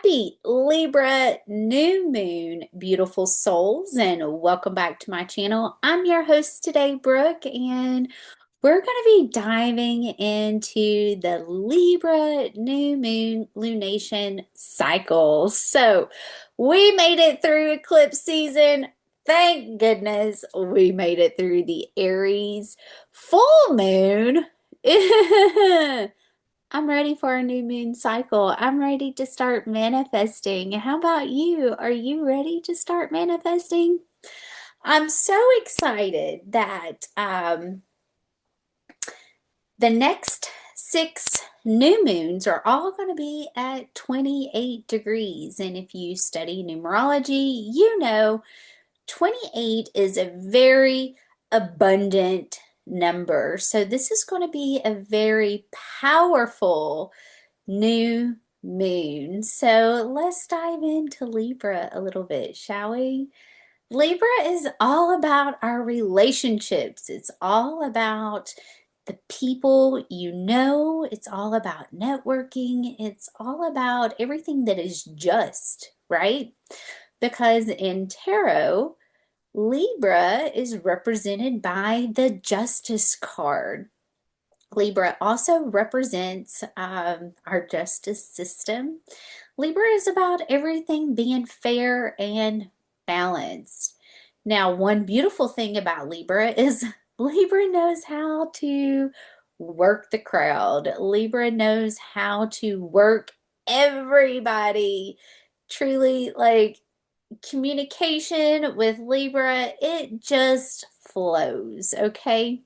Happy Libra New Moon, beautiful souls, and welcome back to my channel. I'm your host today, Brooke, and we're going to be diving into the Libra New Moon lunation cycle. So we made it through eclipse season. Thank goodness we made it through the Aries full moon. I'm ready for a new moon cycle. I'm ready to start manifesting. How about you? Are you ready to start manifesting? I'm so excited that the next 6 new moons are all going to be at 28 degrees. And if you study numerology, you know 28 is a very abundant number. So this is going to be a very powerful new moon. So let's dive into Libra a little bit, shall we? Libra is all about our relationships. It's all about the people you know. It's all about networking. It's all about everything that is just, right? Because in tarot, Libra is represented by the Justice card. Libra also represents our justice system. Libra is about everything being fair and balanced. Now, one beautiful thing about Libra is Libra knows how to work the crowd. Libra knows how to work everybody. Truly, like communication with Libra, it just flows, okay?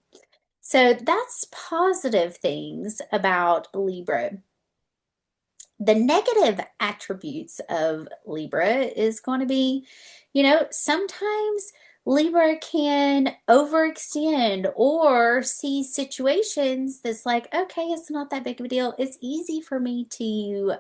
So that's positive things about Libra. The negative attributes of Libra is going to be, sometimes Libra can overextend or see situations that's like, okay, it's not that big of a deal. It's easy for me to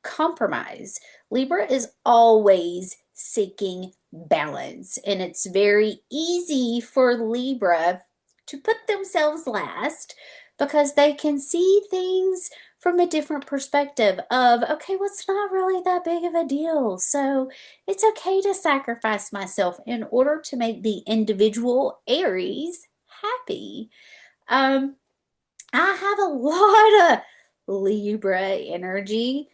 compromise. Libra is always seeking balance, and it's very easy for Libra to put themselves last because they can see things from a different perspective of, okay, well, it's not really that big of a deal. So it's okay to sacrifice myself in order to make the individual Aries happy. I have a lot of Libra energy.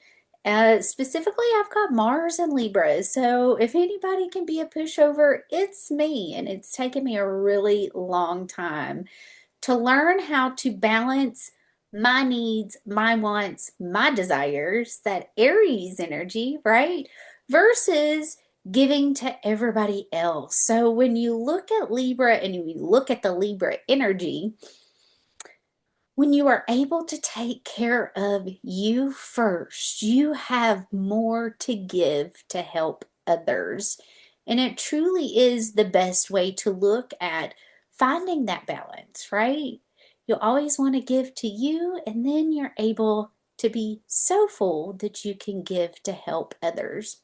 Specifically, I've got Mars and Libra. So if anybody can be a pushover, it's me. And it's taken me a really long time to learn how to balance my needs, my wants, my desires, that Aries energy, right? Versus giving to everybody else. So when you look at Libra and you look at the Libra energy, when you are able to take care of you first, you have more to give to help others. And it truly is the best way to look at finding that balance, right? You always want to give to you, and then you're able to be so full that you can give to help others.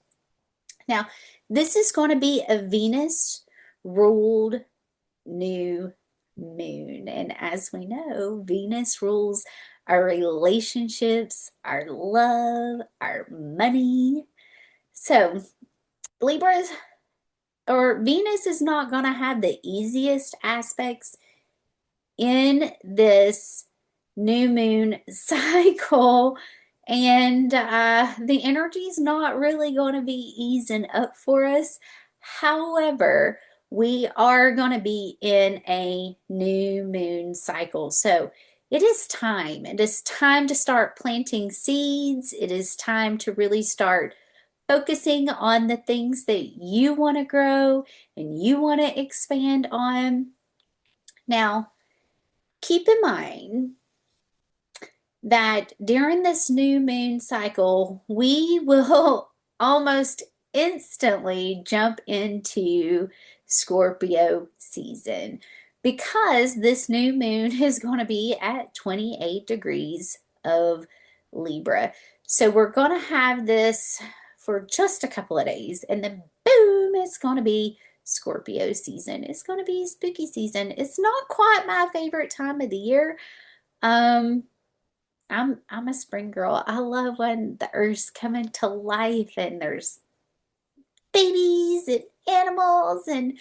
Now, this is going to be a Venus ruled new moon. And as we know, Venus rules our relationships, our love, our money. So, Libras or Venus is not going to have the easiest aspects in this new moon cycle. And the energy is not really going to be easing up for us. However, we are going to be in a new moon cycle. So it is time. It is time to start planting seeds. It is time to really start focusing on the things that you want to grow and you want to expand on. Now, keep in mind that during this new moon cycle, we will almost instantly jump into Scorpio season because this new moon is going to be at 28 degrees of Libra. So we're going to have this for just a couple of days, and then boom, it's going to be Scorpio season. It's going to be spooky season. It's not quite my favorite time of the year. I'm a spring girl. I love when the earth's coming to life and there's babies and animals and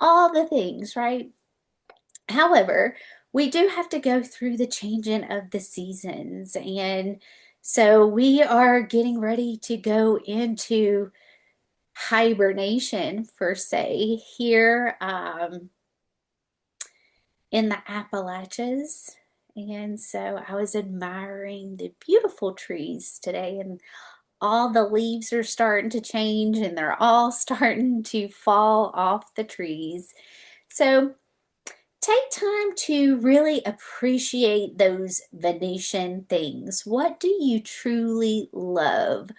all the things, right? However, we do have to go through the changing of the seasons. And so we are getting ready to go into hibernation, per se, here in the Appalachians. And so I was admiring the beautiful trees today, and all the leaves are starting to change and they're all starting to fall off the trees. So take time to really appreciate those Venetian things. What do you truly love?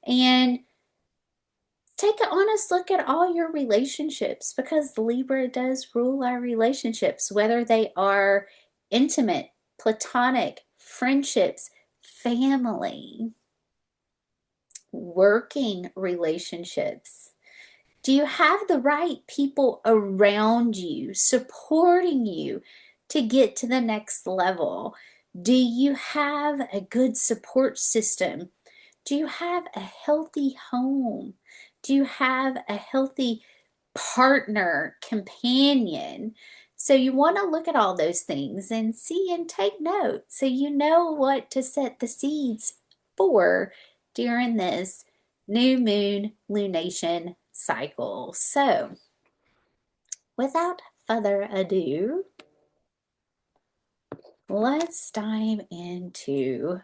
And take an honest look at all your relationships, because Libra does rule our relationships, whether they are intimate, platonic, friendships, family, working relationships. Do you have the right people around you supporting you to get to the next level? Do you have a good support system? Do you have a healthy home? Do you have a healthy partner, companion? So you want to look at all those things and see and take note so you know what to set the seeds for during this new moon lunation cycle. So without further ado, let's dive into.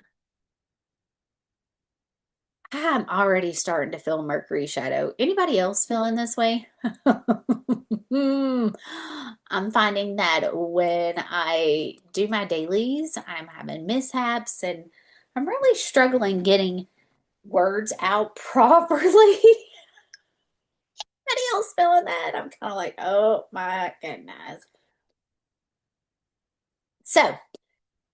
I'm already starting to feel Mercury shadow. Anybody else feeling this way? I'm finding that when I do my dailies, I'm having mishaps and I'm really struggling getting words out properly. Anybody else feeling that? I'm kind of like, oh my goodness. So,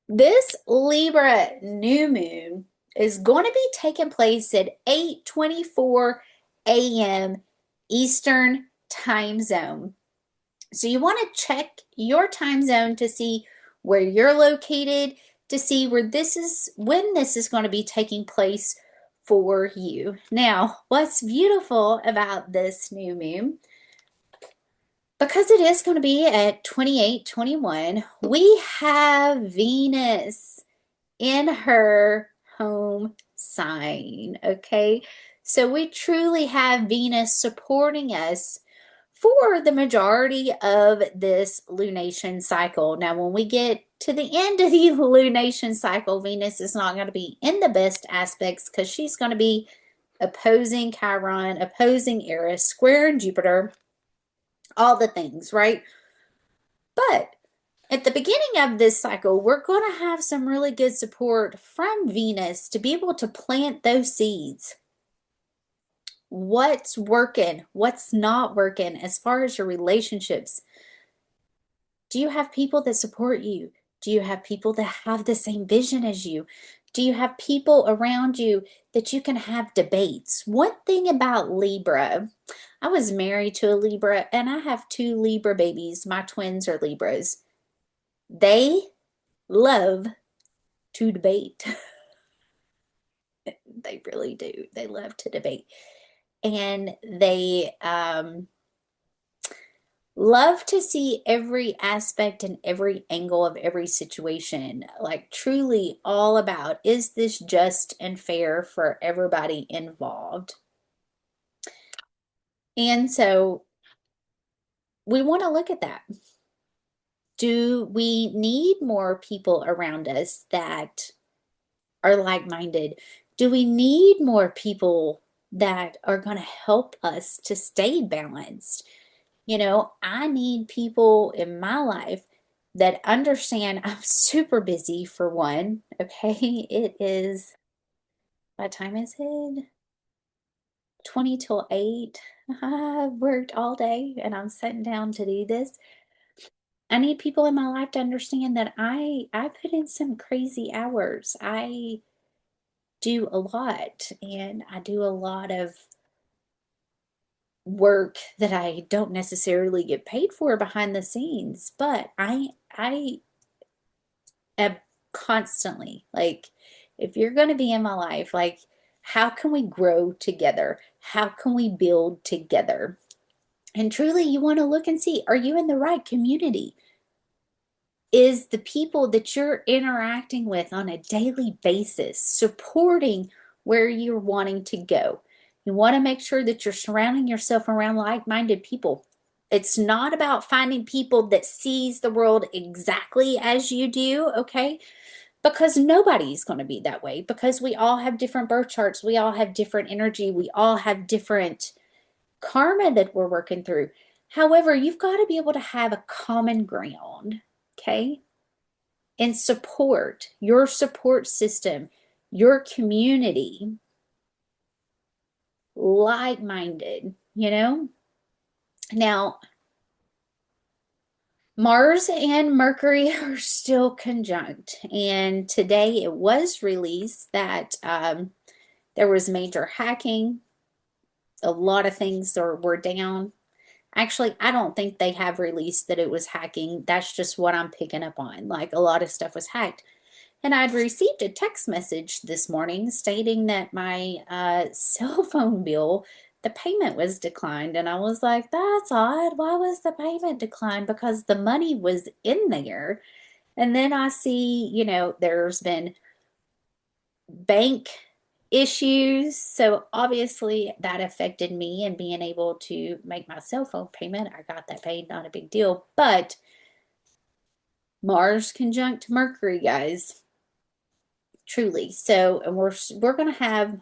this Libra new moon is going to be taking place at 8:24 a.m. Eastern time zone. So you want to check your time zone to see where you're located, to see where this is, when this is going to be taking place for you. Now, what's beautiful about this new moon, because it is going to be at 28:21, we have Venus in her home sign, okay? So we truly have Venus supporting us for the majority of this lunation cycle. Now, when we get to the end of the lunation cycle, Venus is not going to be in the best aspects because she's going to be opposing Chiron, opposing Eris, squaring Jupiter, all the things, right? But at the beginning of this cycle, we're going to have some really good support from Venus to be able to plant those seeds. What's working? What's not working as far as your relationships? Do you have people that support you? Do you have people that have the same vision as you? Do you have people around you that you can have debates? One thing about Libra, I was married to a Libra and I have two Libra babies. My twins are Libras. They love to debate. They really do. They love to debate. And they love to see every aspect and every angle of every situation. Like, truly all about, is this just and fair for everybody involved? And so we want to look at that. Do we need more people around us that are like-minded? Do we need more people that are going to help us to stay balanced? You know, I need people in my life that understand I'm super busy, for one. Okay, it is, what time is it? 20 till 8. I've worked all day and I'm sitting down to do this. I need people in my life to understand that I put in some crazy hours. I do a lot, and I do a lot of work that I don't necessarily get paid for behind the scenes, but I am constantly. Like, if you're going to be in my life, like, how can we grow together? How can we build together? And truly, you want to look and see, are you in the right community? Is the people that you're interacting with on a daily basis supporting where you're wanting to go? You want to make sure that you're surrounding yourself around like-minded people. It's not about finding people that sees the world exactly as you do, okay? Because nobody's going to be that way, because we all have different birth charts. We all have different energy. We all have different karma that we're working through. However, you've got to be able to have a common ground, okay? And support your support system, your community, like-minded, you know? Now, Mars and Mercury are still conjunct, and today it was released that there was major hacking. A lot of things were down. Actually, I don't think they have released that it was hacking. That's just what I'm picking up on. Like, a lot of stuff was hacked. And I'd received a text message this morning stating that my cell phone bill, the payment was declined. And I was like, that's odd. Why was the payment declined? Because the money was in there. And then I see, you know, there's been bank issues. So obviously that affected me and being able to make my cell phone payment. I got that paid, not a big deal. But Mars conjunct Mercury, guys. Truly. So, and we're going to have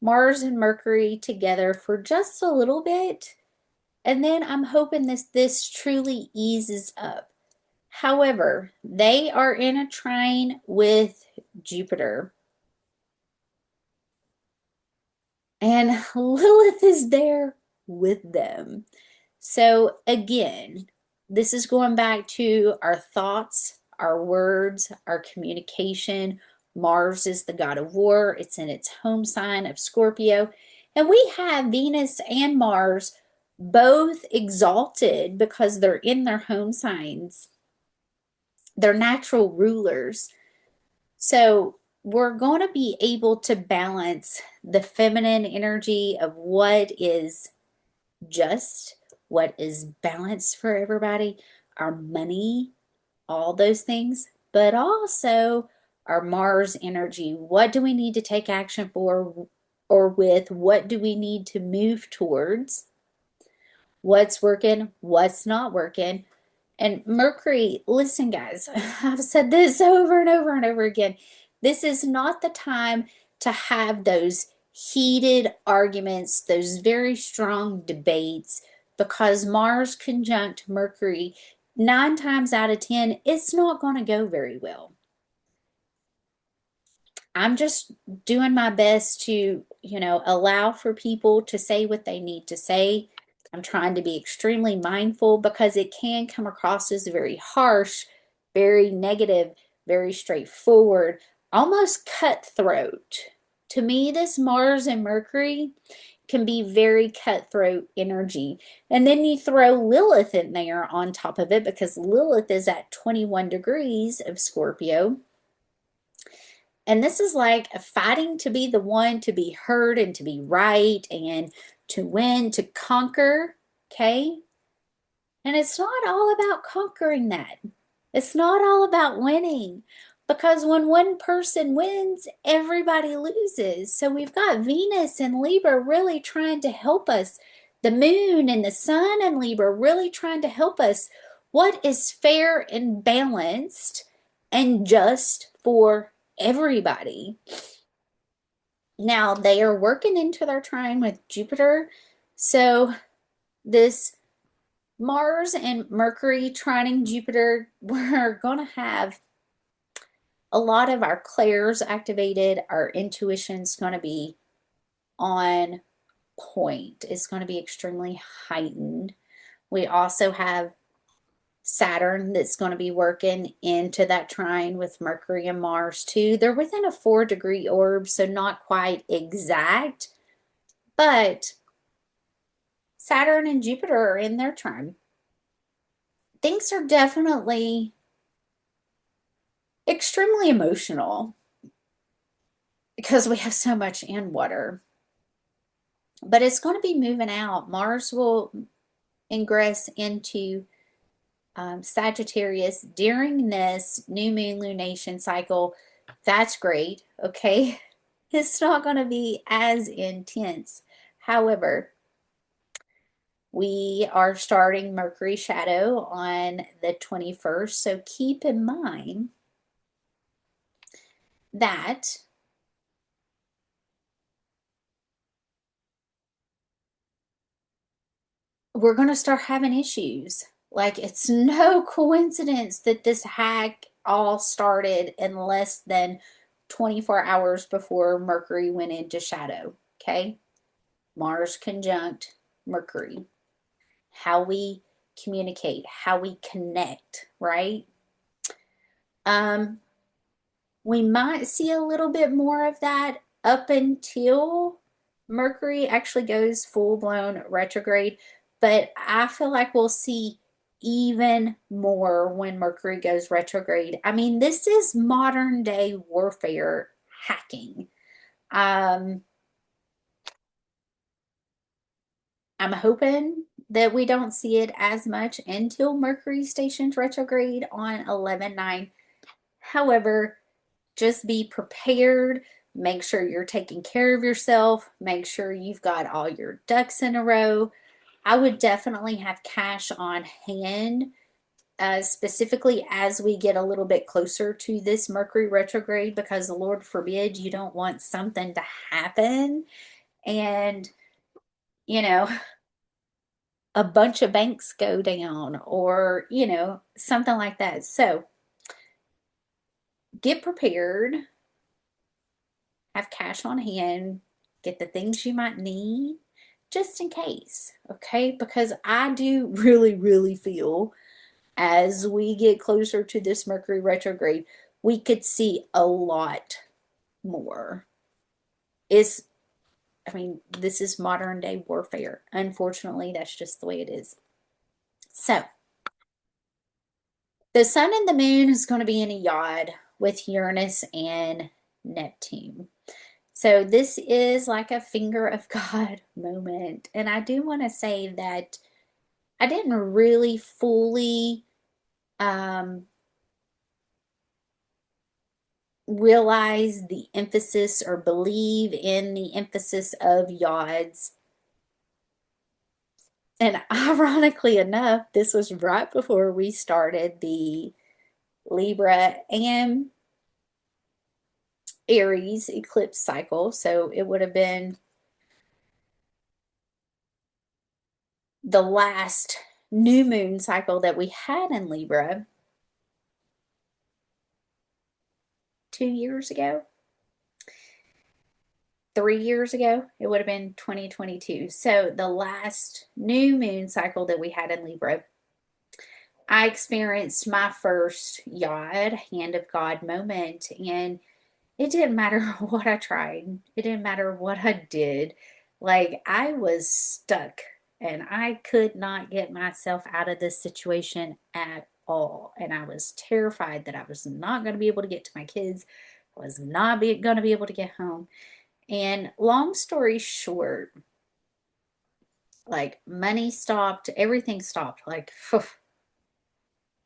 Mars and Mercury together for just a little bit. And then I'm hoping this truly eases up. However, they are in a trine with Jupiter. And Lilith is there with them. So again, this is going back to our thoughts, our words, our communication. Mars is the god of war. It's in its home sign of Scorpio. And we have Venus and Mars both exalted because they're in their home signs. They're natural rulers. So we're going to be able to balance the feminine energy of what is just, what is balanced for everybody, our money, all those things, but also our Mars energy. What do we need to take action for or with? What do we need to move towards? What's working? What's not working? And Mercury, listen, guys, I've said this over and over and over again. This is not the time to have those heated arguments, those very strong debates, because Mars conjunct Mercury, 9 times out of 10, it's not going to go very well. I'm just doing my best to, you know, allow for people to say what they need to say. I'm trying to be extremely mindful because it can come across as very harsh, very negative, very straightforward, almost cutthroat. To me, this Mars and Mercury can be very cutthroat energy. And then you throw Lilith in there on top of it because Lilith is at 21 degrees of Scorpio. And this is like fighting to be the one to be heard and to be right and to win, to conquer, okay? And it's not all about conquering that. It's not all about winning, because when one person wins, everybody loses. So we've got Venus and Libra really trying to help us. The moon and the sun and Libra really trying to help us. What is fair and balanced and just for everybody? Now they are working into their trine with Jupiter. So this Mars and Mercury trining Jupiter, we're going to have a lot of our clairs activated. Our intuition's going to be on point. It's going to be extremely heightened. We also have Saturn that's going to be working into that trine with Mercury and Mars too. They're within a 4-degree orb, so not quite exact, but Saturn and Jupiter are in their trine. Things are definitely extremely emotional because we have so much in water. But it's going to be moving out. Mars will ingress into Sagittarius during this new moon lunation cycle. That's great. Okay. It's not going to be as intense. However, we are starting Mercury shadow on the 21st. So keep in mind that we're going to start having issues. Like, it's no coincidence that this hack all started in less than 24 hours before Mercury went into shadow. Okay. Mars conjunct Mercury. How we communicate, how we connect, right? We might see a little bit more of that up until Mercury actually goes full-blown retrograde, but I feel like we'll see even more when Mercury goes retrograde. I mean, this is modern day warfare hacking. I'm hoping that we don't see it as much until Mercury stations retrograde on 11/9. However, just be prepared. Make sure you're taking care of yourself. Make sure you've got all your ducks in a row. I would definitely have cash on hand, specifically as we get a little bit closer to this Mercury retrograde, because Lord forbid you don't want something to happen and, you know, a bunch of banks go down or, something like that. So get prepared, have cash on hand, get the things you might need just in case, okay? Because I do really, really feel as we get closer to this Mercury retrograde, we could see a lot more. Is I mean, this is modern day warfare. Unfortunately, that's just the way it is. So, the sun and the moon is going to be in a yod with Uranus and Neptune. So this is like a finger of God moment. And I do want to say that I didn't really fully realize the emphasis or believe in the emphasis of yods. And ironically enough, this was right before we started the Libra and Aries eclipse cycle. So it would have been the last new moon cycle that we had in Libra 2 years ago, 3 years ago. It would have been 2022. So the last new moon cycle that we had in Libra, I experienced my first yod, hand of God moment, and it didn't matter what I tried. It didn't matter what I did. Like, I was stuck and I could not get myself out of this situation at all. And I was terrified that I was not going to be able to get to my kids. I was not going to be able to get home. And long story short, like, money stopped, everything stopped. Like, phew.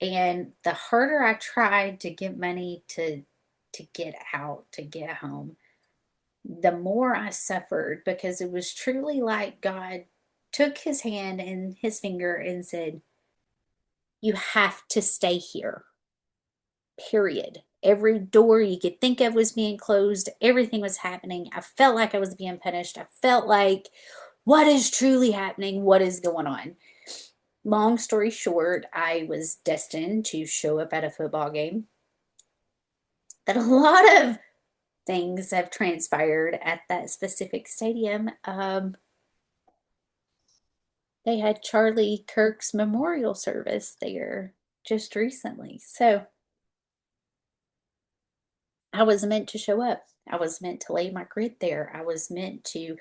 And the harder I tried to get money to get out, to get home, the more I suffered, because it was truly like God took his hand and his finger and said, "You have to stay here." Period. Every door you could think of was being closed. Everything was happening. I felt like I was being punished. I felt like, what is truly happening? What is going on? Long story short, I was destined to show up at a football game. That a lot of things have transpired at that specific stadium. They had Charlie Kirk's memorial service there just recently. So I was meant to show up. I was meant to lay my grid there. I was meant to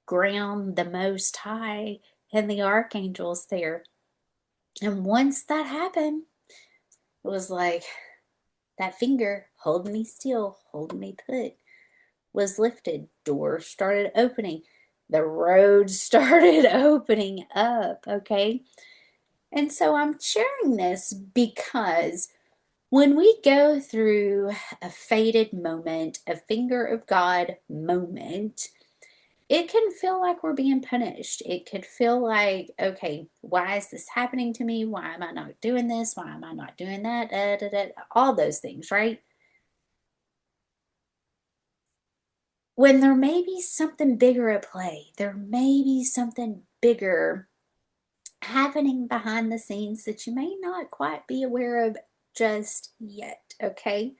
ground the Most High and the archangels there. And once that happened, it was like, that finger holding me still, holding me put, was lifted. Doors started opening. The road started opening up, okay? And so I'm sharing this because when we go through a fated moment, a finger of God moment, it can feel like we're being punished. It could feel like, okay, why is this happening to me? Why am I not doing this? Why am I not doing that? All those things, right? When there may be something bigger at play, there may be something bigger happening behind the scenes that you may not quite be aware of just yet, okay?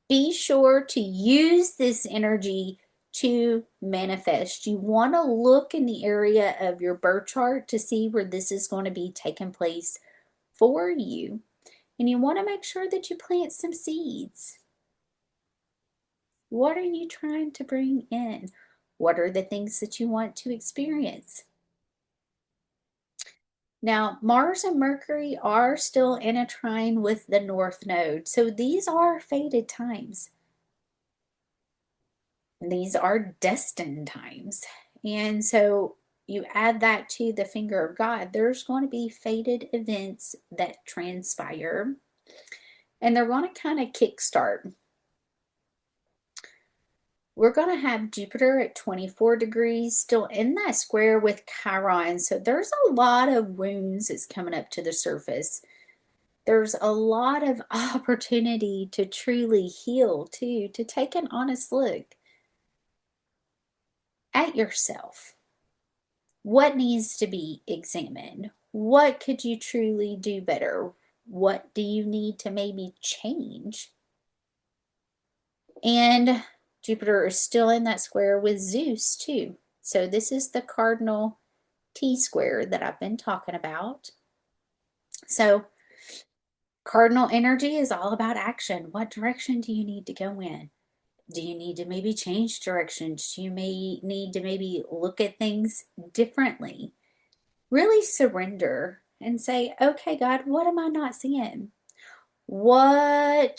Be sure to use this energy to manifest. You want to look in the area of your birth chart to see where this is going to be taking place for you. And you want to make sure that you plant some seeds. What are you trying to bring in? What are the things that you want to experience? Now, Mars and Mercury are still in a trine with the North Node, so these are fated times. These are destined times. And so you add that to the finger of God, there's going to be fated events that transpire, and they're going to kind of kickstart. We're going to have Jupiter at 24 degrees, still in that square with Chiron. So there's a lot of wounds that's coming up to the surface. There's a lot of opportunity to truly heal, too, to take an honest look at yourself. What needs to be examined? What could you truly do better? What do you need to maybe change? And Jupiter is still in that square with Zeus too. So this is the cardinal T-square that I've been talking about. So cardinal energy is all about action. What direction do you need to go in? Do you need to maybe change directions? You may need to maybe look at things differently. Really surrender and say, okay, God, what am I not seeing? What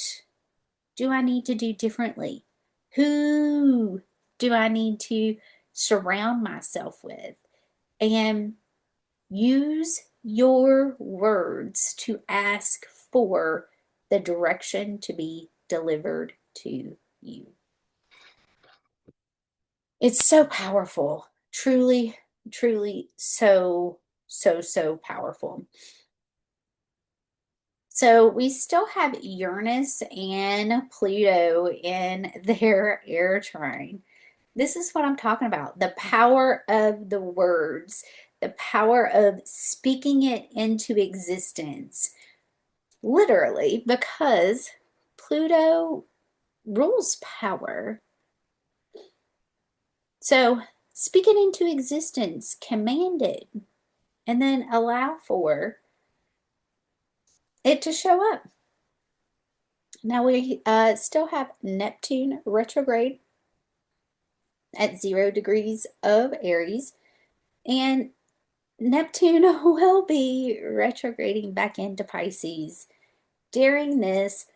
do I need to do differently? Who do I need to surround myself with? And use your words to ask for the direction to be delivered to you. It's so powerful. Truly, truly so powerful. So we still have Uranus and Pluto in their air trine. This is what I'm talking about. The power of the words, the power of speaking it into existence. Literally, because Pluto rules power. So speak it into existence, command it, and then allow for it to show up. Now we still have Neptune retrograde at 0 degrees of Aries, and Neptune will be retrograding back into Pisces during this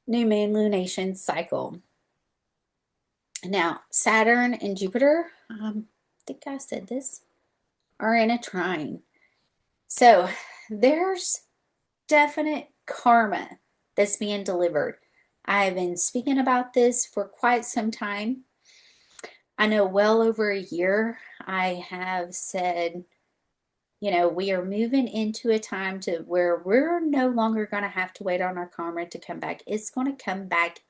new moon lunation cycle. Now, Saturn and Jupiter, I think I said this, are in a trine. So there's definite karma that's being delivered. I've been speaking about this for quite some time. I know well over a year I have said, you know, we are moving into a time to where we're no longer going to have to wait on our karma to come back. It's going to come back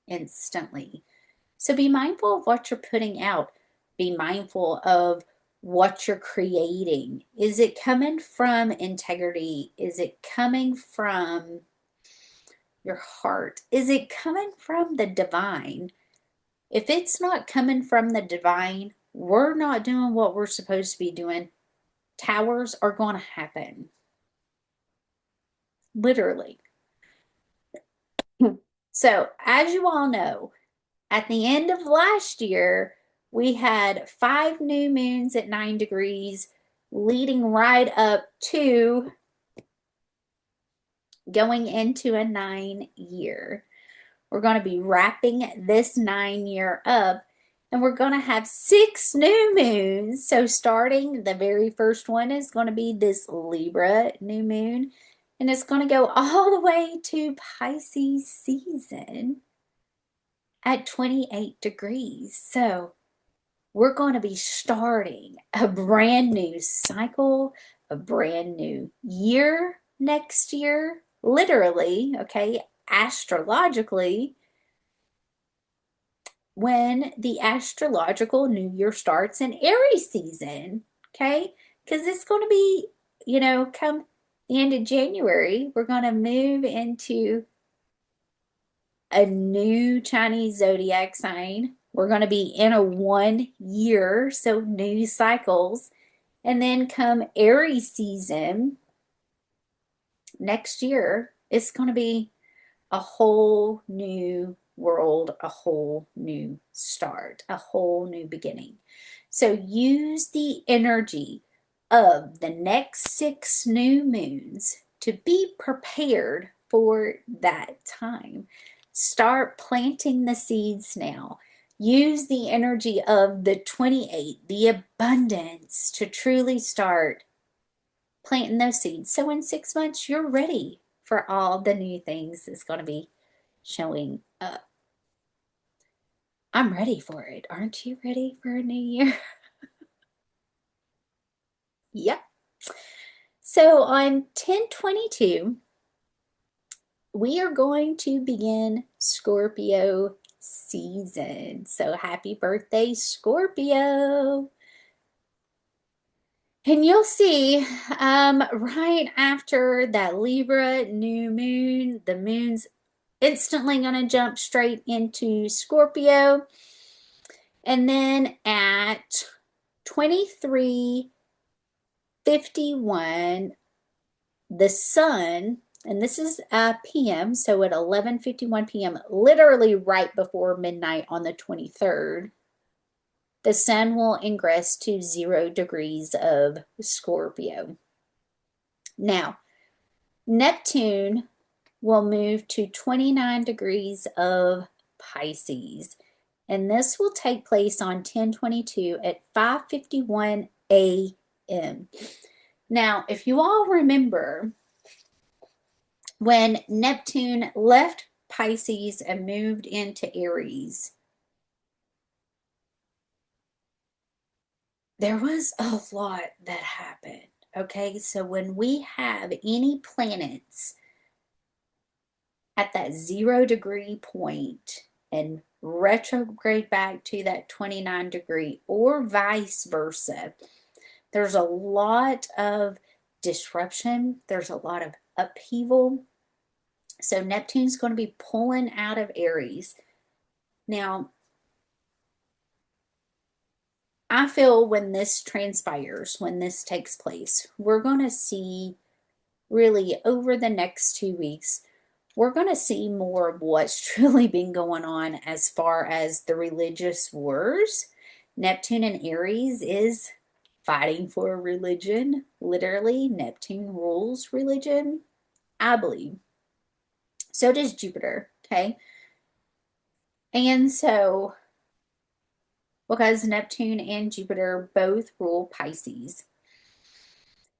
instantly. So be mindful of what you're putting out. Be mindful of what you're creating. Is it coming from integrity? Is it coming from your heart? Is it coming from the divine? If it's not coming from the divine, we're not doing what we're supposed to be doing. Towers are going to happen. Literally. So, as you all know, at the end of last year, we had 5 new moons at 9 degrees, leading right up to going into a 9-year. We're going to be wrapping this 9-year up, and we're going to have 6 new moons. So starting, the very first one is going to be this Libra new moon, and it's going to go all the way to Pisces season at 28 degrees. So we're going to be starting a brand new cycle, a brand new year next year, literally, okay, astrologically, when the astrological new year starts in Aries season, okay? Because it's going to be, come the end of January, we're going to move into a new Chinese zodiac sign. We're going to be in a 1 year, so new cycles. And then come Aries season next year, it's going to be a whole new world, a whole new start, a whole new beginning. So use the energy of the next 6 new moons to be prepared for that time. Start planting the seeds now. Use the energy of the 28, the abundance, to truly start planting those seeds. So in 6 months, you're ready for all the new things that's going to be showing up. I'm ready for it. Aren't you ready for a new year? Yep. So on 10/22, we are going to begin Scorpio season. So happy birthday, Scorpio. And you'll see right after that Libra new moon, the moon's instantly going to jump straight into Scorpio. And then at 23:51, the sun, and this is PM, so at 11:51 p.m., literally right before midnight on the 23rd, the sun will ingress to 0 degrees of Scorpio. Now, Neptune will move to 29 degrees of Pisces, and this will take place on 10/22 at 5:51 a.m. Now, if you all remember, when Neptune left Pisces and moved into Aries, there was a lot that happened. Okay, so when we have any planets at that 0 degree point and retrograde back to that 29 degree or vice versa, there's a lot of disruption. There's a lot of upheaval. So Neptune's going to be pulling out of Aries. Now, I feel when this transpires, when this takes place, we're going to see really over the next 2 weeks, we're going to see more of what's truly been going on as far as the religious wars. Neptune in Aries is fighting for religion. Literally, Neptune rules religion, I believe. So does Jupiter, okay? And so, because Neptune and Jupiter both rule Pisces.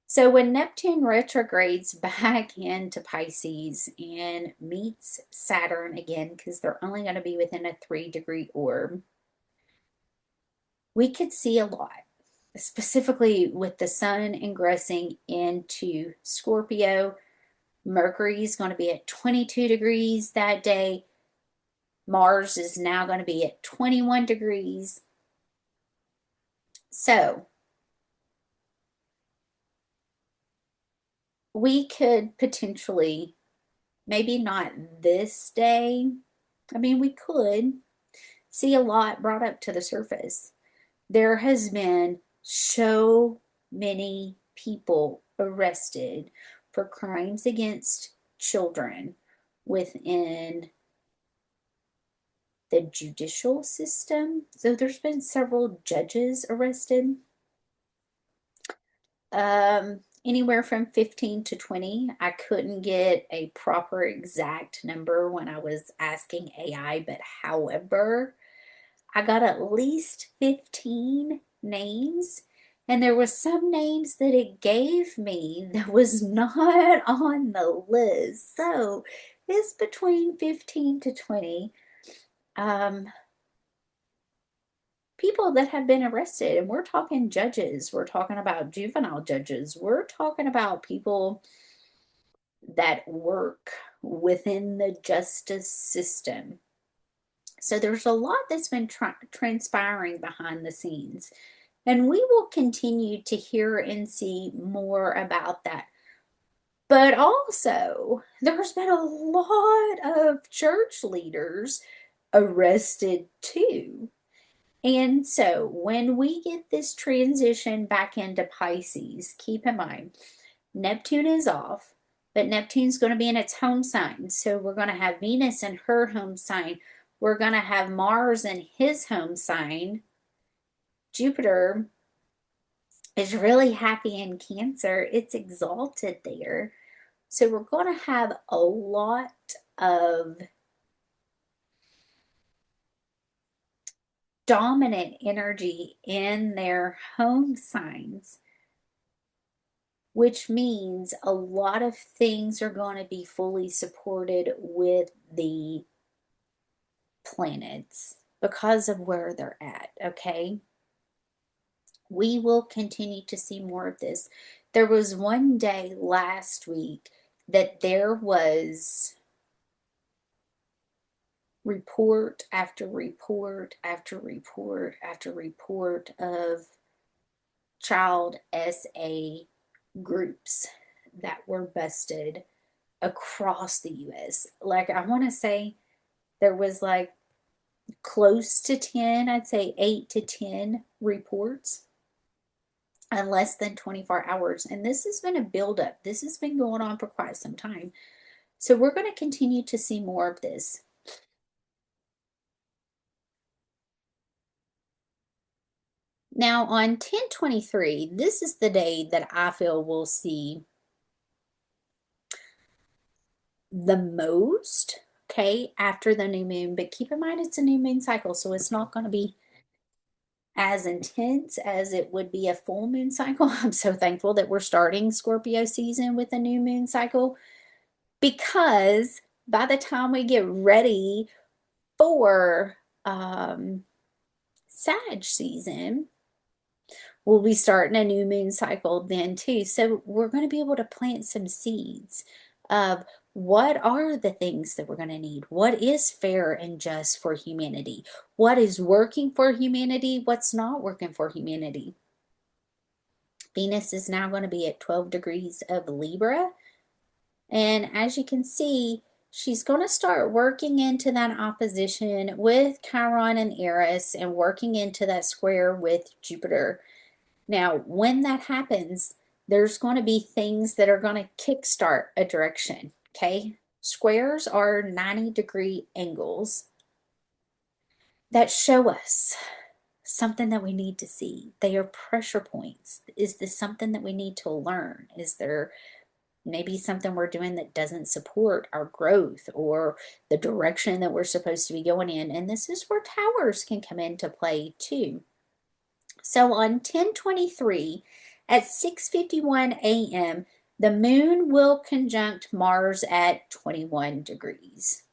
So when Neptune retrogrades back into Pisces and meets Saturn again, because they're only going to be within a 3-degree orb, we could see a lot, specifically with the sun ingressing into Scorpio. Mercury is going to be at 22 degrees that day. Mars is now going to be at 21 degrees. So we could potentially, maybe not this day, I mean, we could see a lot brought up to the surface. There has been so many people arrested for crimes against children within the judicial system. So there's been several judges arrested. anywhere from 15 to 20. I couldn't get a proper exact number when I was asking AI, but however, I got at least 15 names, and there were some names that it gave me that was not on the list. So it's between 15 to 20 people that have been arrested. And we're talking judges, we're talking about juvenile judges, we're talking about people that work within the justice system. So there's a lot that's been transpiring behind the scenes. And we will continue to hear and see more about that. But also, there's been a lot of church leaders arrested too. And so when we get this transition back into Pisces, keep in mind, Neptune is off, but Neptune's going to be in its home sign. So we're going to have Venus in her home sign. We're going to have Mars in his home sign. Jupiter is really happy in Cancer. It's exalted there. So we're going to have a lot of dominant energy in their home signs, which means a lot of things are going to be fully supported with the planets because of where they're at, okay? We will continue to see more of this. There was one day last week that there was report after report after report after report of child SA groups that were busted across the US. Like, I want to say there was like close to 10, I'd say 8 to 10 reports in less than 24 hours. And this has been a buildup. This has been going on for quite some time. So we're going to continue to see more of this. Now on 10/23, this is the day that I feel we'll see the most, okay, after the new moon. But keep in mind, it's a new moon cycle, so it's not going to be as intense as it would be a full moon cycle. I'm so thankful that we're starting Scorpio season with a new moon cycle, because by the time we get ready for Sag season, we'll be starting a new moon cycle then too. So we're going to be able to plant some seeds of what are the things that we're going to need? What is fair and just for humanity? What is working for humanity? What's not working for humanity? Venus is now going to be at 12 degrees of Libra. And as you can see, she's going to start working into that opposition with Chiron and Eris and working into that square with Jupiter. Now, when that happens, there's going to be things that are going to kickstart a direction, okay? Squares are 90-degree angles that show us something that we need to see. They are pressure points. Is this something that we need to learn? Is there maybe something we're doing that doesn't support our growth or the direction that we're supposed to be going in? And this is where towers can come into play too. So on 10/23 at 6:51 a.m., the moon will conjunct Mars at 21 degrees.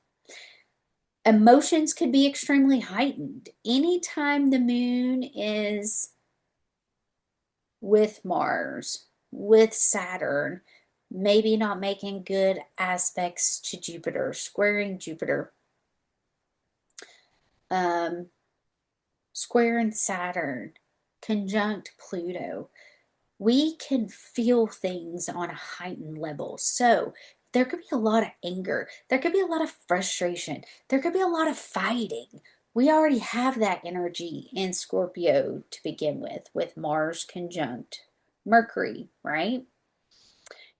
Emotions could be extremely heightened. Anytime the moon is with Mars, with Saturn, maybe not making good aspects to Jupiter, squaring Jupiter, squaring Saturn, conjunct Pluto, we can feel things on a heightened level. So there could be a lot of anger. There could be a lot of frustration. There could be a lot of fighting. We already have that energy in Scorpio to begin with Mars conjunct Mercury, right?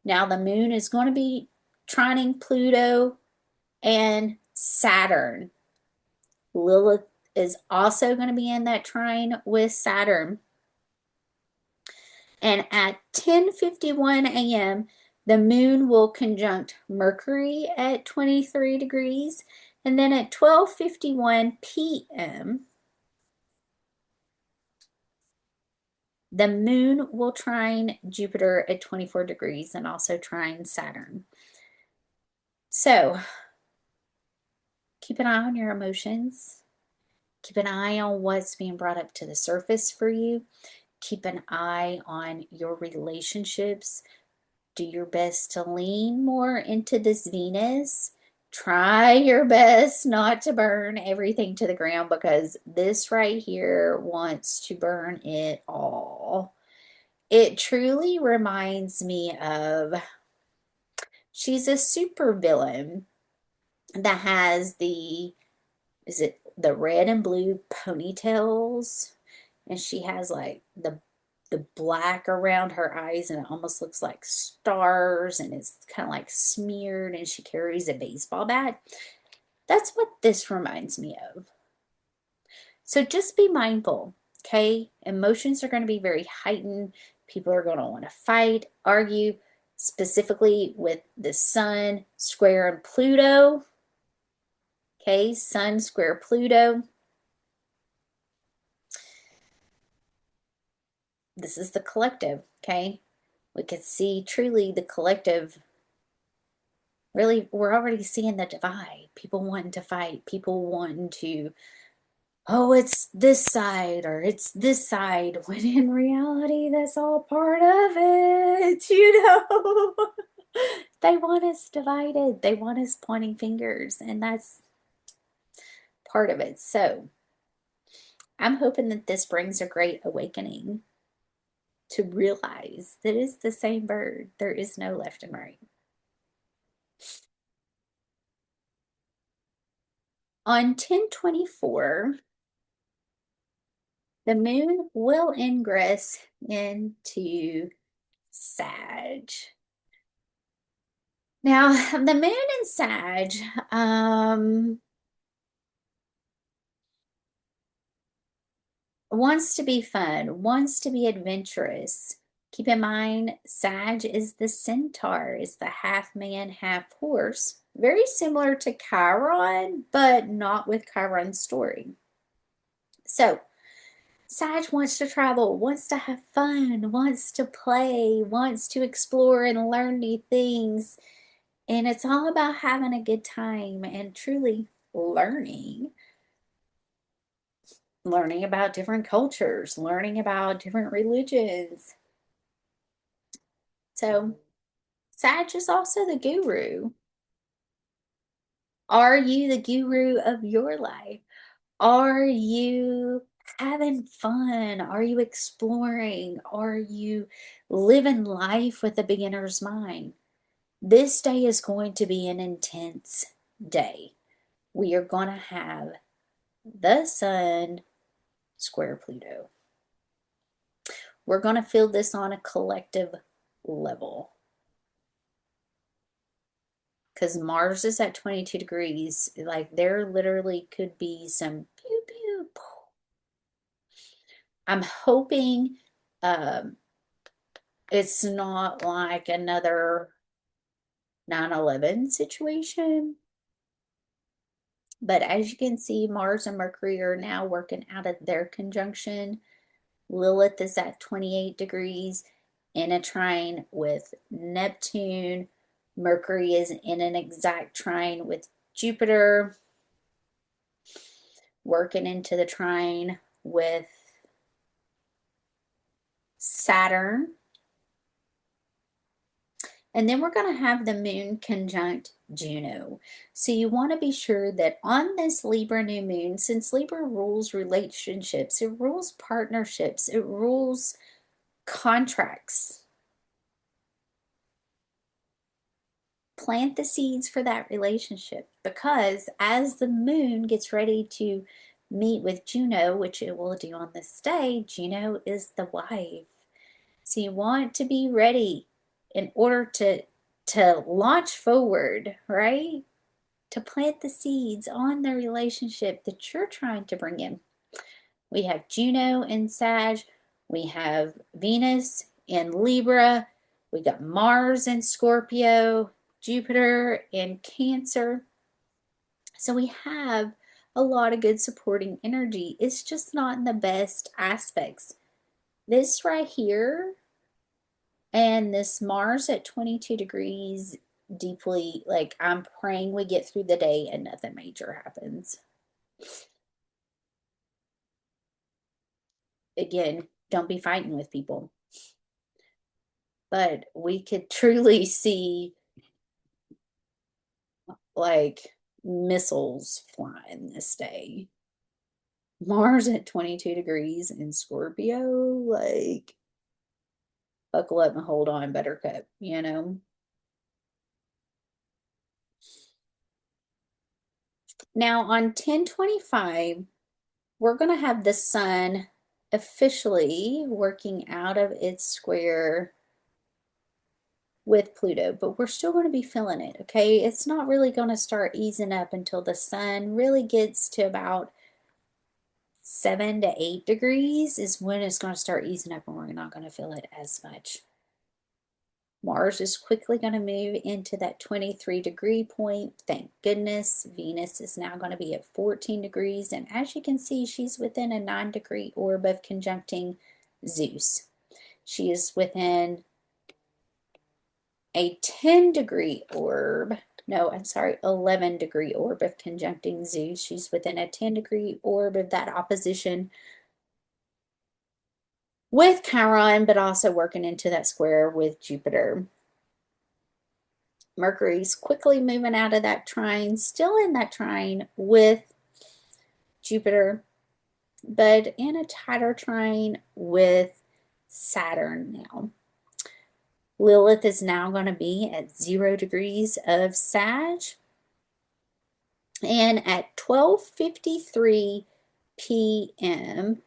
Now the moon is going to be trining Pluto and Saturn. Lilith is also going to be in that trine with Saturn. And at 10:51 a.m., the moon will conjunct Mercury at 23 degrees. And then at 12:51 p.m., the moon will trine Jupiter at 24 degrees and also trine Saturn. So keep an eye on your emotions. Keep an eye on what's being brought up to the surface for you. Keep an eye on your relationships. Do your best to lean more into this Venus. Try your best not to burn everything to the ground, because this right here wants to burn it all. It truly reminds me of, she's a super villain that has is it the red and blue ponytails? And she has like the black around her eyes, and it almost looks like stars, and it's kind of like smeared, and she carries a baseball bat. That's what this reminds me of. So just be mindful, okay? Emotions are going to be very heightened. People are going to want to fight, argue, specifically with the Sun square Pluto. Okay, Sun square Pluto. This is the collective, okay? We could see truly the collective. Really, we're already seeing the divide. People wanting to fight, people wanting to, oh, it's this side or it's this side, when in reality, that's all part of it, you know? They want us divided. They want us pointing fingers, and that's part of it. So I'm hoping that this brings a great awakening to realize that it's the same bird. There is no left and right. On 10/24, the moon will ingress into Sag. Now, the moon in Sag, wants to be fun, wants to be adventurous. Keep in mind, Sag is the centaur, is the half man, half horse. Very similar to Chiron, but not with Chiron's story. So, Sag wants to travel, wants to have fun, wants to play, wants to explore and learn new things. And it's all about having a good time and truly learning. Learning about different cultures, learning about different religions. So, Sag is also the guru. Are you the guru of your life? Are you having fun? Are you exploring? Are you living life with a beginner's mind? This day is going to be an intense day. We are going to have the Sun square Pluto. We're going to feel this on a collective level, because Mars is at 22 degrees. Like, there literally could be some pew pew. I'm hoping it's not like another 9/11 situation. But as you can see, Mars and Mercury are now working out of their conjunction. Lilith is at 28 degrees in a trine with Neptune. Mercury is in an exact trine with Jupiter, working into the trine with Saturn. And then we're going to have the moon conjunct Juno. So you want to be sure that on this Libra new moon, since Libra rules relationships, it rules partnerships, it rules contracts. Plant the seeds for that relationship, because as the moon gets ready to meet with Juno, which it will do on this day, Juno is the wife. So you want to be ready in order to launch forward, right? To plant the seeds on the relationship that you're trying to bring in. We have Juno in Sag, we have Venus in Libra. We got Mars in Scorpio, Jupiter in Cancer. So we have a lot of good supporting energy. It's just not in the best aspects. This right here and this Mars at 22 degrees deeply, like, I'm praying we get through the day and nothing major happens. Again, don't be fighting with people. But we could truly see like missiles flying this day. Mars at 22 degrees in Scorpio, like, buckle up and hold on, buttercup, you know? Now on 10/25, we're going to have the sun officially working out of its square with Pluto, but we're still going to be feeling it, okay? It's not really going to start easing up until the sun really gets to about 7 to 8 degrees is when it's going to start easing up and we're not going to feel it as much. Mars is quickly going to move into that 23-degree point. Thank goodness. Venus is now going to be at 14 degrees. And as you can see, she's within a 9-degree orb of conjuncting Zeus. She is within a 10-degree orb. No, I'm sorry, 11-degree orb of conjuncting Zeus. She's within a 10-degree orb of that opposition with Chiron, but also working into that square with Jupiter. Mercury's quickly moving out of that trine, still in that trine with Jupiter, but in a tighter trine with Saturn now. Lilith is now going to be at 0 degrees of Sag. And at 12:53 p.m.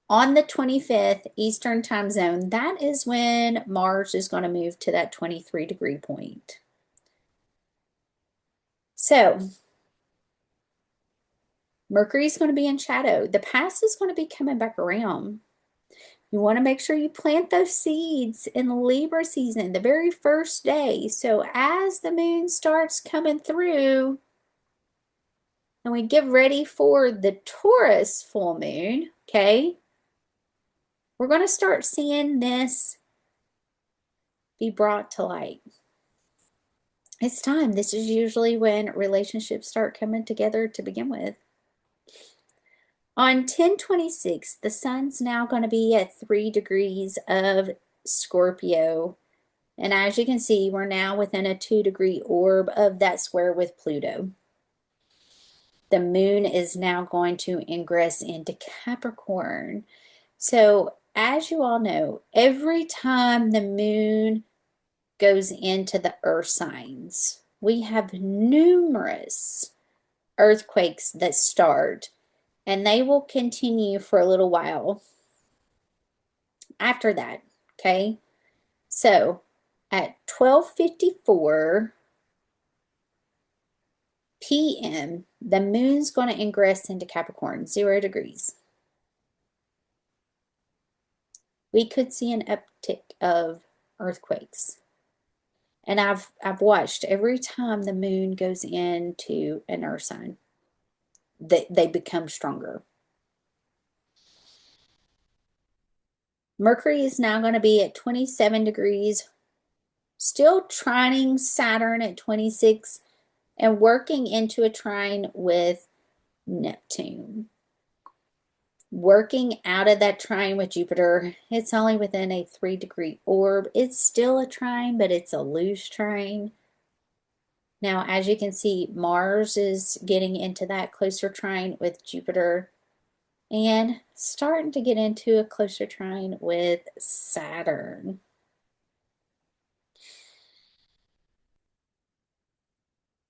on the 25th Eastern time zone, that is when Mars is going to move to that 23-degree point. So Mercury is going to be in shadow. The past is going to be coming back around. You want to make sure you plant those seeds in Libra season, the very first day. So as the moon starts coming through and we get ready for the Taurus full moon, okay, we're going to start seeing this be brought to light. It's time. This is usually when relationships start coming together to begin with. On 10/26, the sun's now going to be at 3 degrees of Scorpio. And as you can see, we're now within a 2-degree orb of that square with Pluto. The moon is now going to ingress into Capricorn. So as you all know, every time the moon goes into the earth signs, we have numerous earthquakes that start, and they will continue for a little while after that, okay? So at 12:54 p.m., the moon's going to ingress into Capricorn, 0 degrees. We could see an uptick of earthquakes. And I've watched every time the moon goes into an earth sign, they become stronger. Mercury is now going to be at 27 degrees, still trining Saturn at 26 and working into a trine with Neptune. Working out of that trine with Jupiter, it's only within a 3-degree orb. It's still a trine, but it's a loose trine. Now, as you can see, Mars is getting into that closer trine with Jupiter and starting to get into a closer trine with Saturn.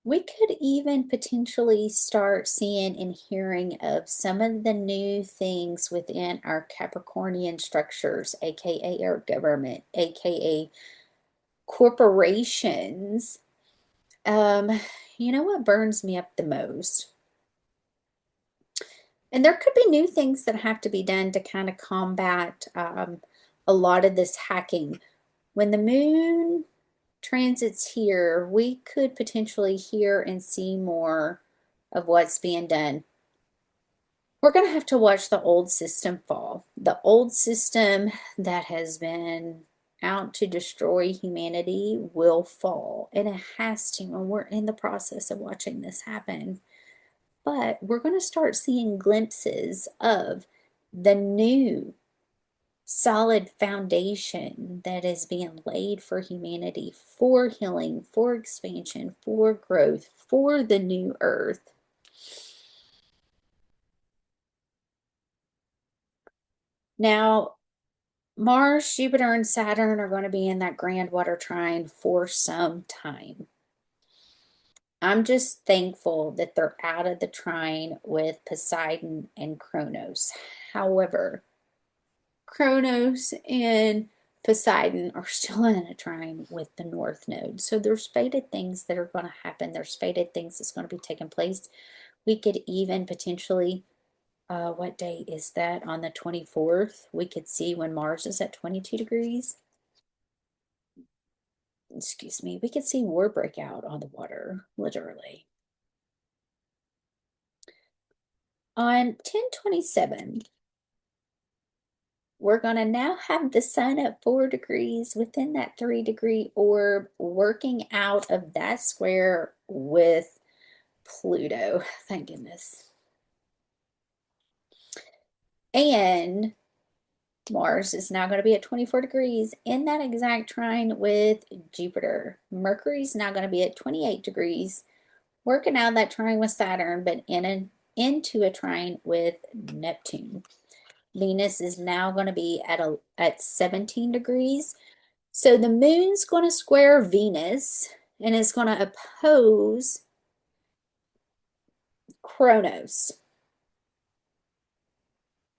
We could even potentially start seeing and hearing of some of the new things within our Capricornian structures, aka our government, aka corporations. You know what burns me up the most? And there could be new things that have to be done to kind of combat a lot of this hacking. When the moon transits here, we could potentially hear and see more of what's being done. We're going to have to watch the old system fall. The old system that has been out to destroy humanity will fall, and it has to, and we're in the process of watching this happen. But we're going to start seeing glimpses of the new solid foundation that is being laid for humanity, for healing, for expansion, for growth, for the new earth. Now, Mars, Jupiter, and Saturn are going to be in that grand water trine for some time. I'm just thankful that they're out of the trine with Poseidon and Kronos. However, Kronos and Poseidon are still in a trine with the North Node. So there's fated things that are going to happen. There's fated things that's going to be taking place. We could even potentially, what day is that? On the 24th, we could see when Mars is at 22 degrees. Excuse me, we could see war break out on the water, literally. On 10/27, we're going to now have the sun at 4 degrees within that 3-degree orb, working out of that square with Pluto. Thank goodness. And Mars is now going to be at 24 degrees in that exact trine with Jupiter. Mercury is now going to be at 28 degrees, working out that trine with Saturn, but into a trine with Neptune. Venus is now going to be at 17 degrees. So the moon's going to square Venus and is going to oppose Kronos.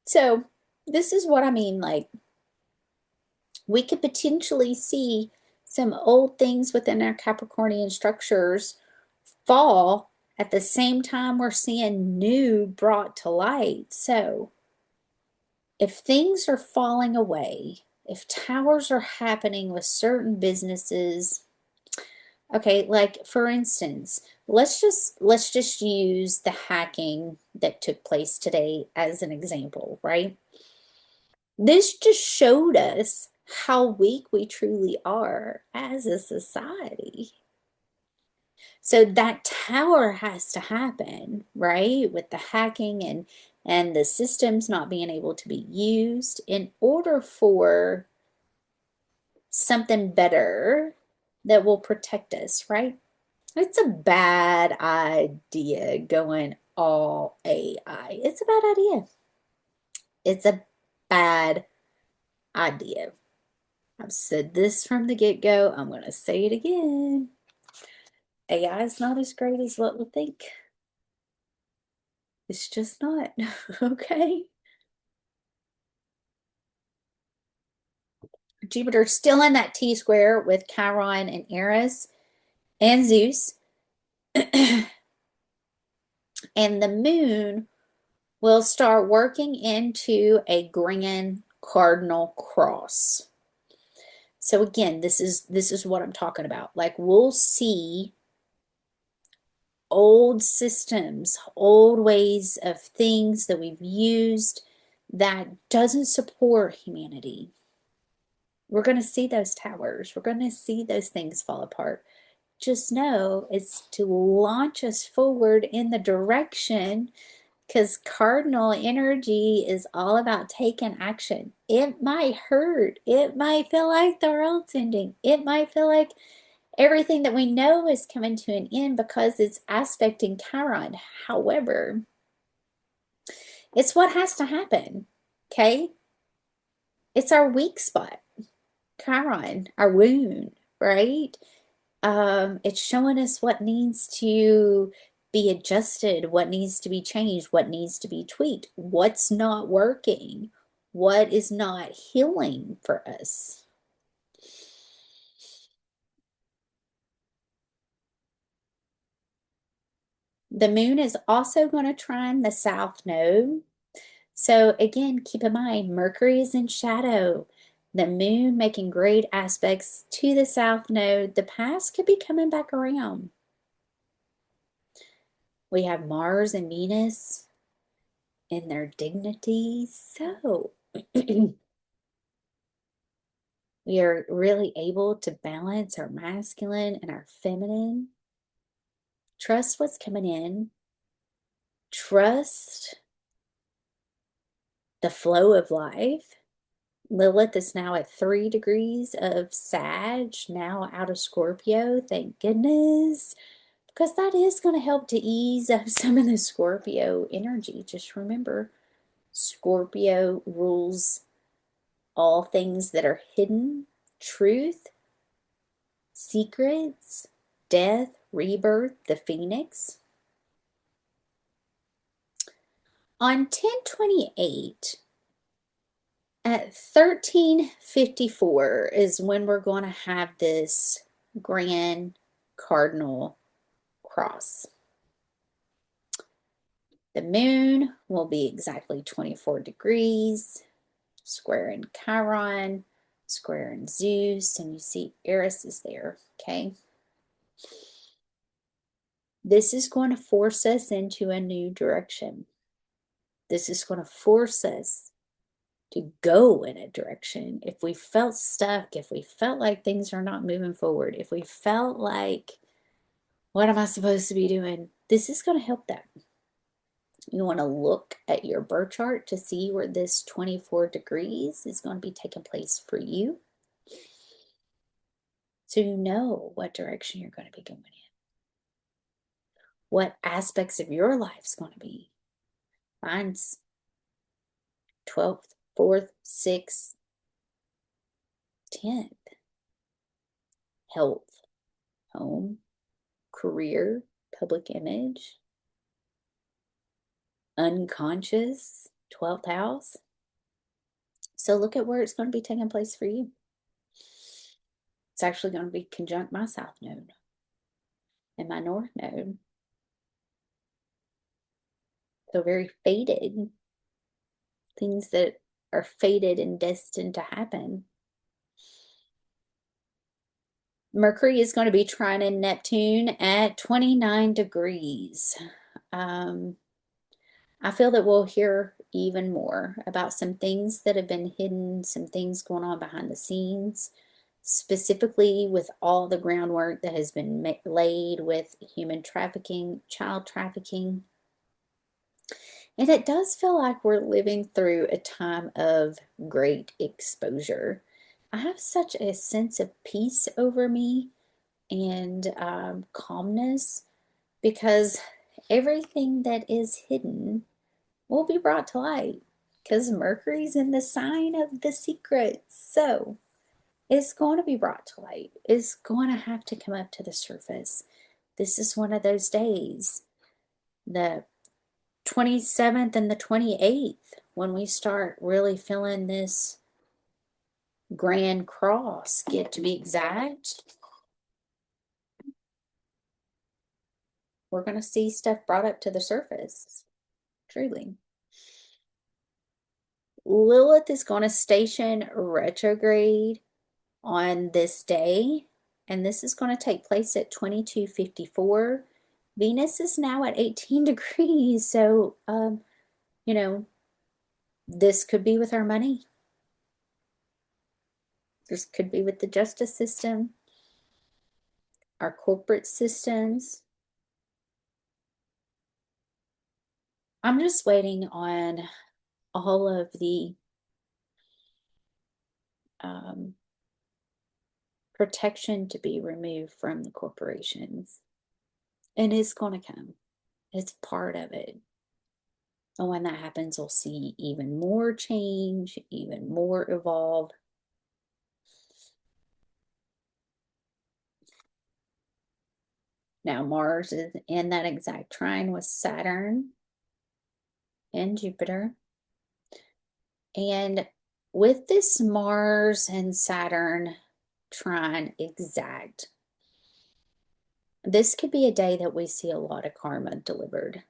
So this is what I mean, like, we could potentially see some old things within our Capricornian structures fall at the same time we're seeing new brought to light. So if things are falling away, if towers are happening with certain businesses, okay, like for instance, let's just use the hacking that took place today as an example, right? This just showed us how weak we truly are as a society. So that tower has to happen, right? With the hacking and the systems not being able to be used in order for something better that will protect us, right? It's a bad idea going all AI. It's a bad idea. It's a bad idea. I've said this from the get-go. I'm going to say it again. AI is not as great as what we think. It's just not. Okay? Jupiter's still in that T-square with Chiron and Eris and Zeus. And the moon will start working into a grand cardinal cross. So again, this is what I'm talking about. Like, we'll see old systems, old ways of things that we've used that doesn't support humanity. We're going to see those towers. We're going to see those things fall apart. Just know it's to launch us forward in the direction, because cardinal energy is all about taking action. It might hurt. It might feel like the world's ending. It might feel like everything that we know is coming to an end because it's aspecting Chiron. However, it's what has to happen, okay? It's our weak spot, Chiron, our wound, right? It's showing us what needs to be adjusted, what needs to be changed, what needs to be tweaked, what's not working, what is not healing for us. The moon is also going to trine the south node. So again, keep in mind, Mercury is in shadow. The moon making great aspects to the south node. The past could be coming back around. We have Mars and Venus in their dignity. So we are really able to balance our masculine and our feminine. Trust what's coming in. Trust the flow of life. Lilith is now at 3 degrees of Sag, now out of Scorpio. Thank goodness, because that is going to help to ease up some of the Scorpio energy. Just remember, Scorpio rules all things that are hidden, truth, secrets, death, rebirth, the phoenix. On 1028, at 1354 is when we're going to have this grand cardinal cross. The moon will be exactly 24 degrees, square in Chiron, square in Zeus, and you see Eris is there, okay? This is going to force us into a new direction. This is going to force us to go in a direction. If we felt stuck, if we felt like things are not moving forward, if we felt like, what am I supposed to be doing? This is going to help that. You want to look at your birth chart to see where this 24 degrees is going to be taking place for you. So you know what direction you're going to be going in. What aspects of your life is going to be. Mine's 12th, 4th, 6th, 10th. Health, home, career, public image, unconscious, 12th house. So look at where it's going to be taking place for you. It's actually going to be conjunct my south node and my north node. So very fated. Things that are fated and destined to happen. Mercury is going to be trining Neptune at 29 degrees. I feel that we'll hear even more about some things that have been hidden, some things going on behind the scenes, specifically with all the groundwork that has been laid with human trafficking, child trafficking. And it does feel like we're living through a time of great exposure. I have such a sense of peace over me and calmness, because everything that is hidden will be brought to light, because Mercury's in the sign of the secret. So it's going to be brought to light. It's going to have to come up to the surface. This is one of those days, the 27th and the 28th, when we start really feeling this grand cross, get to be exact. We're going to see stuff brought up to the surface, truly. Lilith is going to station retrograde on this day, and this is going to take place at 22:54. Venus is now at 18 degrees, so you know, this could be with our money. This could be with the justice system, our corporate systems. I'm just waiting on all of the protection to be removed from the corporations. And it's going to come. It's part of it. And when that happens, we'll see even more change, even more evolve. Now, Mars is in that exact trine with Saturn and Jupiter. And with this Mars and Saturn trine exact, this could be a day that we see a lot of karma delivered.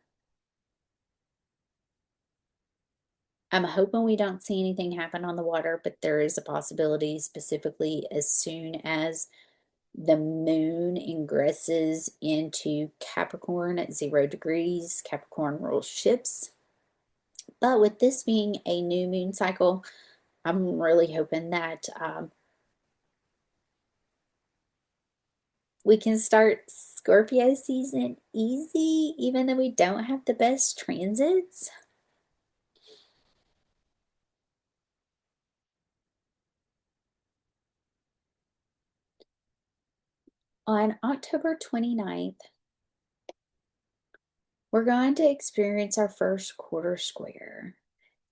I'm hoping we don't see anything happen on the water, but there is a possibility, specifically as soon as the moon ingresses into Capricorn at 0 degrees. Capricorn rules ships. But with this being a new moon cycle, I'm really hoping that we can start Scorpio season easy, even though we don't have the best transits. On October 29th, we're going to experience our first quarter square.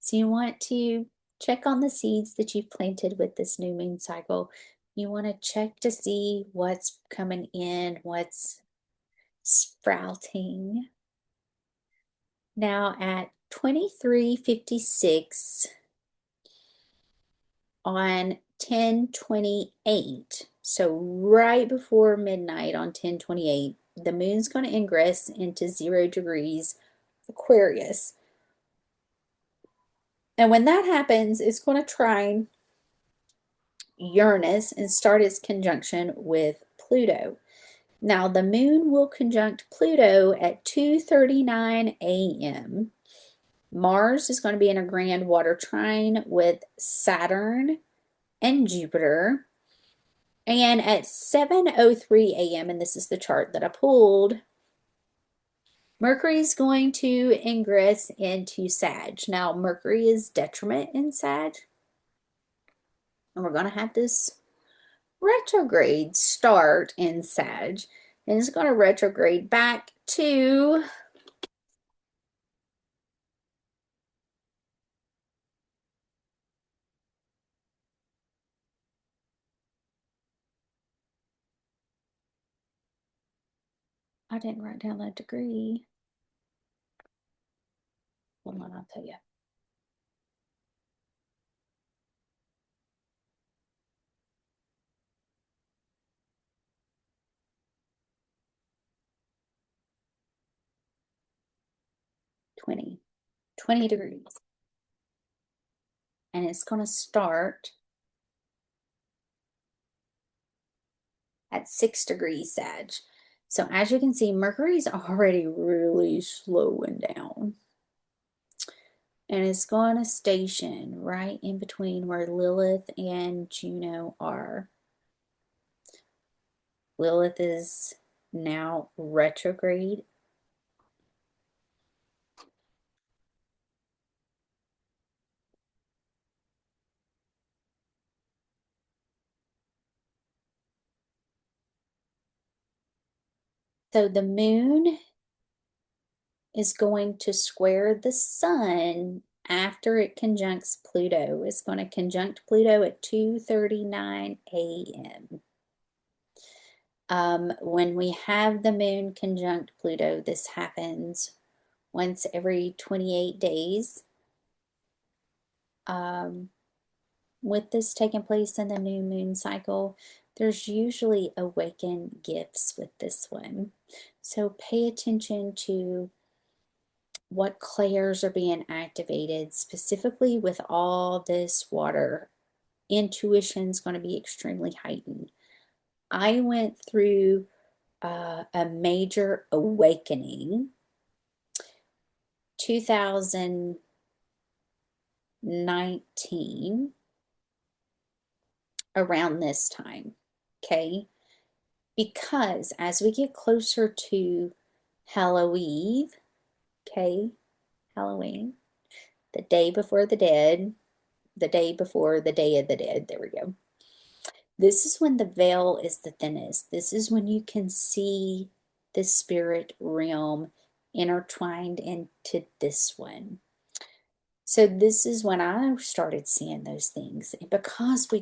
So you want to check on the seeds that you've planted with this new moon cycle. You want to check to see what's coming in, what's sprouting. Now at 23:56 on 10/28, so right before midnight on 10/28, the moon's going to ingress into 0 degrees Aquarius. And when that happens, it's going to trine Uranus and start its conjunction with Pluto. Now, the moon will conjunct Pluto at 2:39 a.m. Mars is going to be in a grand water trine with Saturn and Jupiter. And at 7:03 a.m., and this is the chart that I pulled, Mercury is going to ingress into Sag. Now, Mercury is detriment in Sag. And we're going to have this retrograde start in Sag. And it's going to retrograde back to I didn't write down that degree. Hold on, I'll tell you. Twenty degrees. And it's going to start at 6 degrees Sag. So as you can see, Mercury's already really slowing down. And it's going to station right in between where Lilith and Juno are. Lilith is now retrograde. So the moon is going to square the sun after it conjuncts Pluto. It's going to conjunct Pluto at 2:39 a.m. When we have the moon conjunct Pluto, this happens once every 28 days. With this taking place in the new moon cycle, there's usually awakened gifts with this one. So pay attention to what clairs are being activated, specifically with all this water. Intuition's going to be extremely heightened. I went through a major awakening 2019 around this time, okay? Because as we get closer to Hallows Eve, okay, Halloween, the day before the dead, the day before the Day of the Dead, there we go. This is when the veil is the thinnest. This is when you can see the spirit realm intertwined into this one. So this is when I started seeing those things. And because we're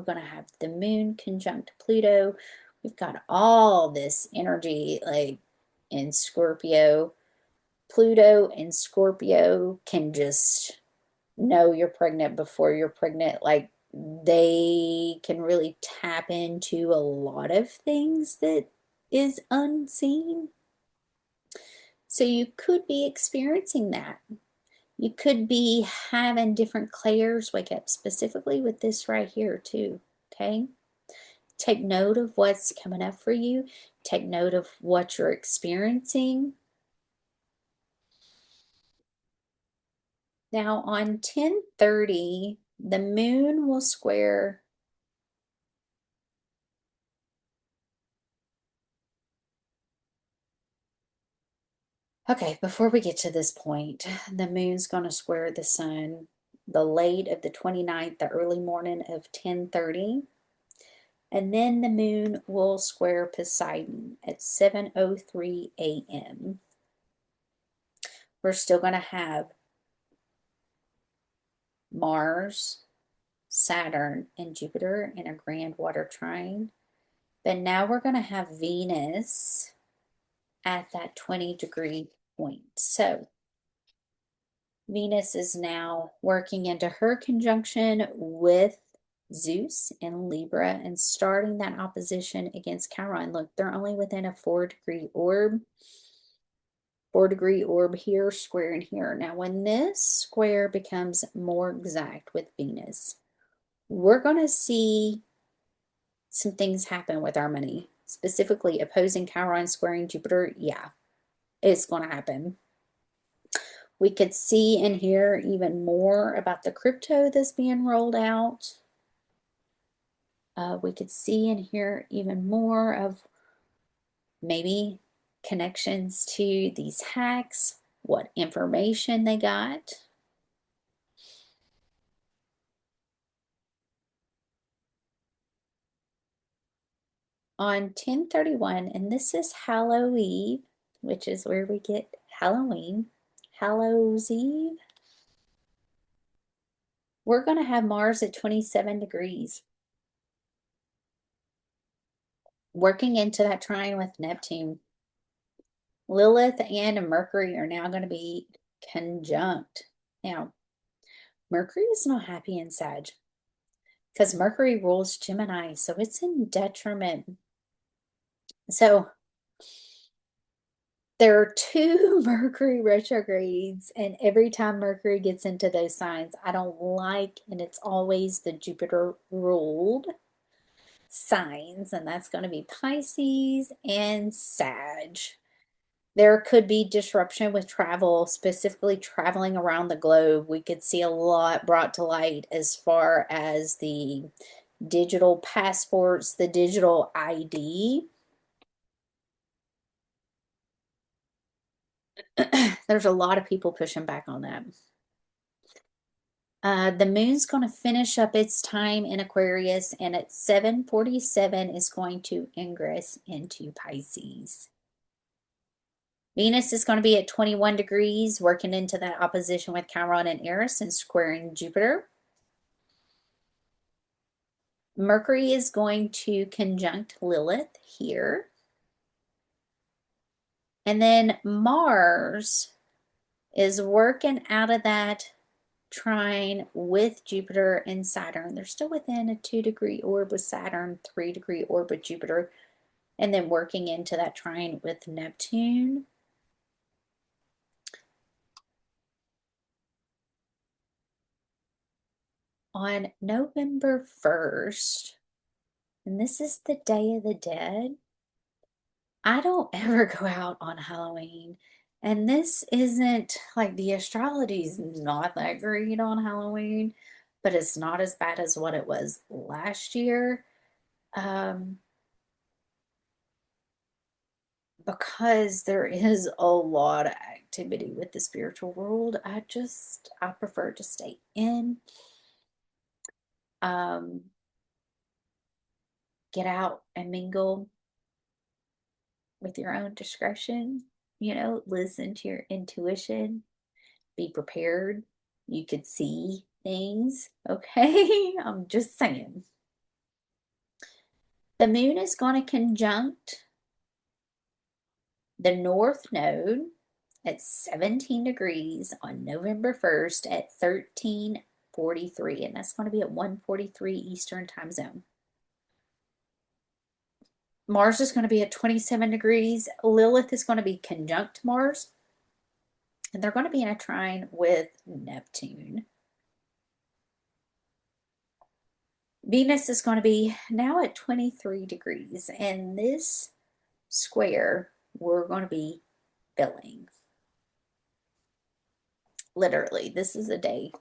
going to have the moon conjunct Pluto. We've got all this energy like in Scorpio. Pluto and Scorpio can just know you're pregnant before you're pregnant. Like they can really tap into a lot of things that is unseen. So you could be experiencing that. You could be having different clairs wake up, specifically with this right here too, okay? Take note of what's coming up for you. Take note of what you're experiencing. Now on 10:30, the moon will square Okay, before we get to this point, the moon's going to square the sun the late of the 29th, the early morning of 10:30. And then the moon will square Poseidon at 7:03 a.m. We're still going to have Mars, Saturn, and Jupiter in a grand water trine. But now we're going to have Venus at that 20-degree point. So Venus is now working into her conjunction with Zeus in Libra and starting that opposition against Chiron. Look, they're only within a 4-degree orb. 4-degree orb here, square in here. Now, when this square becomes more exact with Venus, we're going to see some things happen with our money, specifically opposing Chiron, squaring Jupiter. Yeah, it's going to happen. We could see and hear even more about the crypto that's being rolled out. We could see and hear even more of maybe connections to these hacks, what information they got. On 10/31, and this is Hallows Eve, which is where we get Halloween, Hallows Eve, we're going to have Mars at 27 degrees, working into that trine with Neptune. Lilith and Mercury are now going to be conjunct. Now, Mercury is not happy in Sag because Mercury rules Gemini, so it's in detriment. So there are 2 Mercury retrogrades, and every time Mercury gets into those signs, I don't like, and it's always the Jupiter ruled signs, and that's going to be Pisces and Sag. There could be disruption with travel, specifically traveling around the globe. We could see a lot brought to light as far as the digital passports, the digital ID. There's a lot of people pushing back on that. The moon's going to finish up its time in Aquarius, and at 7:47 is going to ingress into Pisces. Venus is going to be at 21 degrees, working into that opposition with Chiron and Eris and squaring Jupiter. Mercury is going to conjunct Lilith here. And then Mars is working out of that trine with Jupiter and Saturn. They're still within a 2-degree orb with Saturn, 3-degree orb with Jupiter, and then working into that trine with Neptune. On November 1st, and this is the Day of the Dead, I don't ever go out on Halloween. And this isn't like the astrology is not that great on Halloween, but it's not as bad as what it was last year. Because there is a lot of activity with the spiritual world, I prefer to stay in. Get out and mingle with your own discretion, listen to your intuition, be prepared. You could see things, okay? I'm just saying. The moon is going to conjunct the North Node at 17 degrees on November 1st at 13:43, and that's going to be at 1:43 Eastern Time Zone. Mars is going to be at 27 degrees. Lilith is going to be conjunct Mars And they're going to be in a trine with Neptune. Venus is going to be now at 23 degrees, and this square we're going to be filling. Literally, this is a day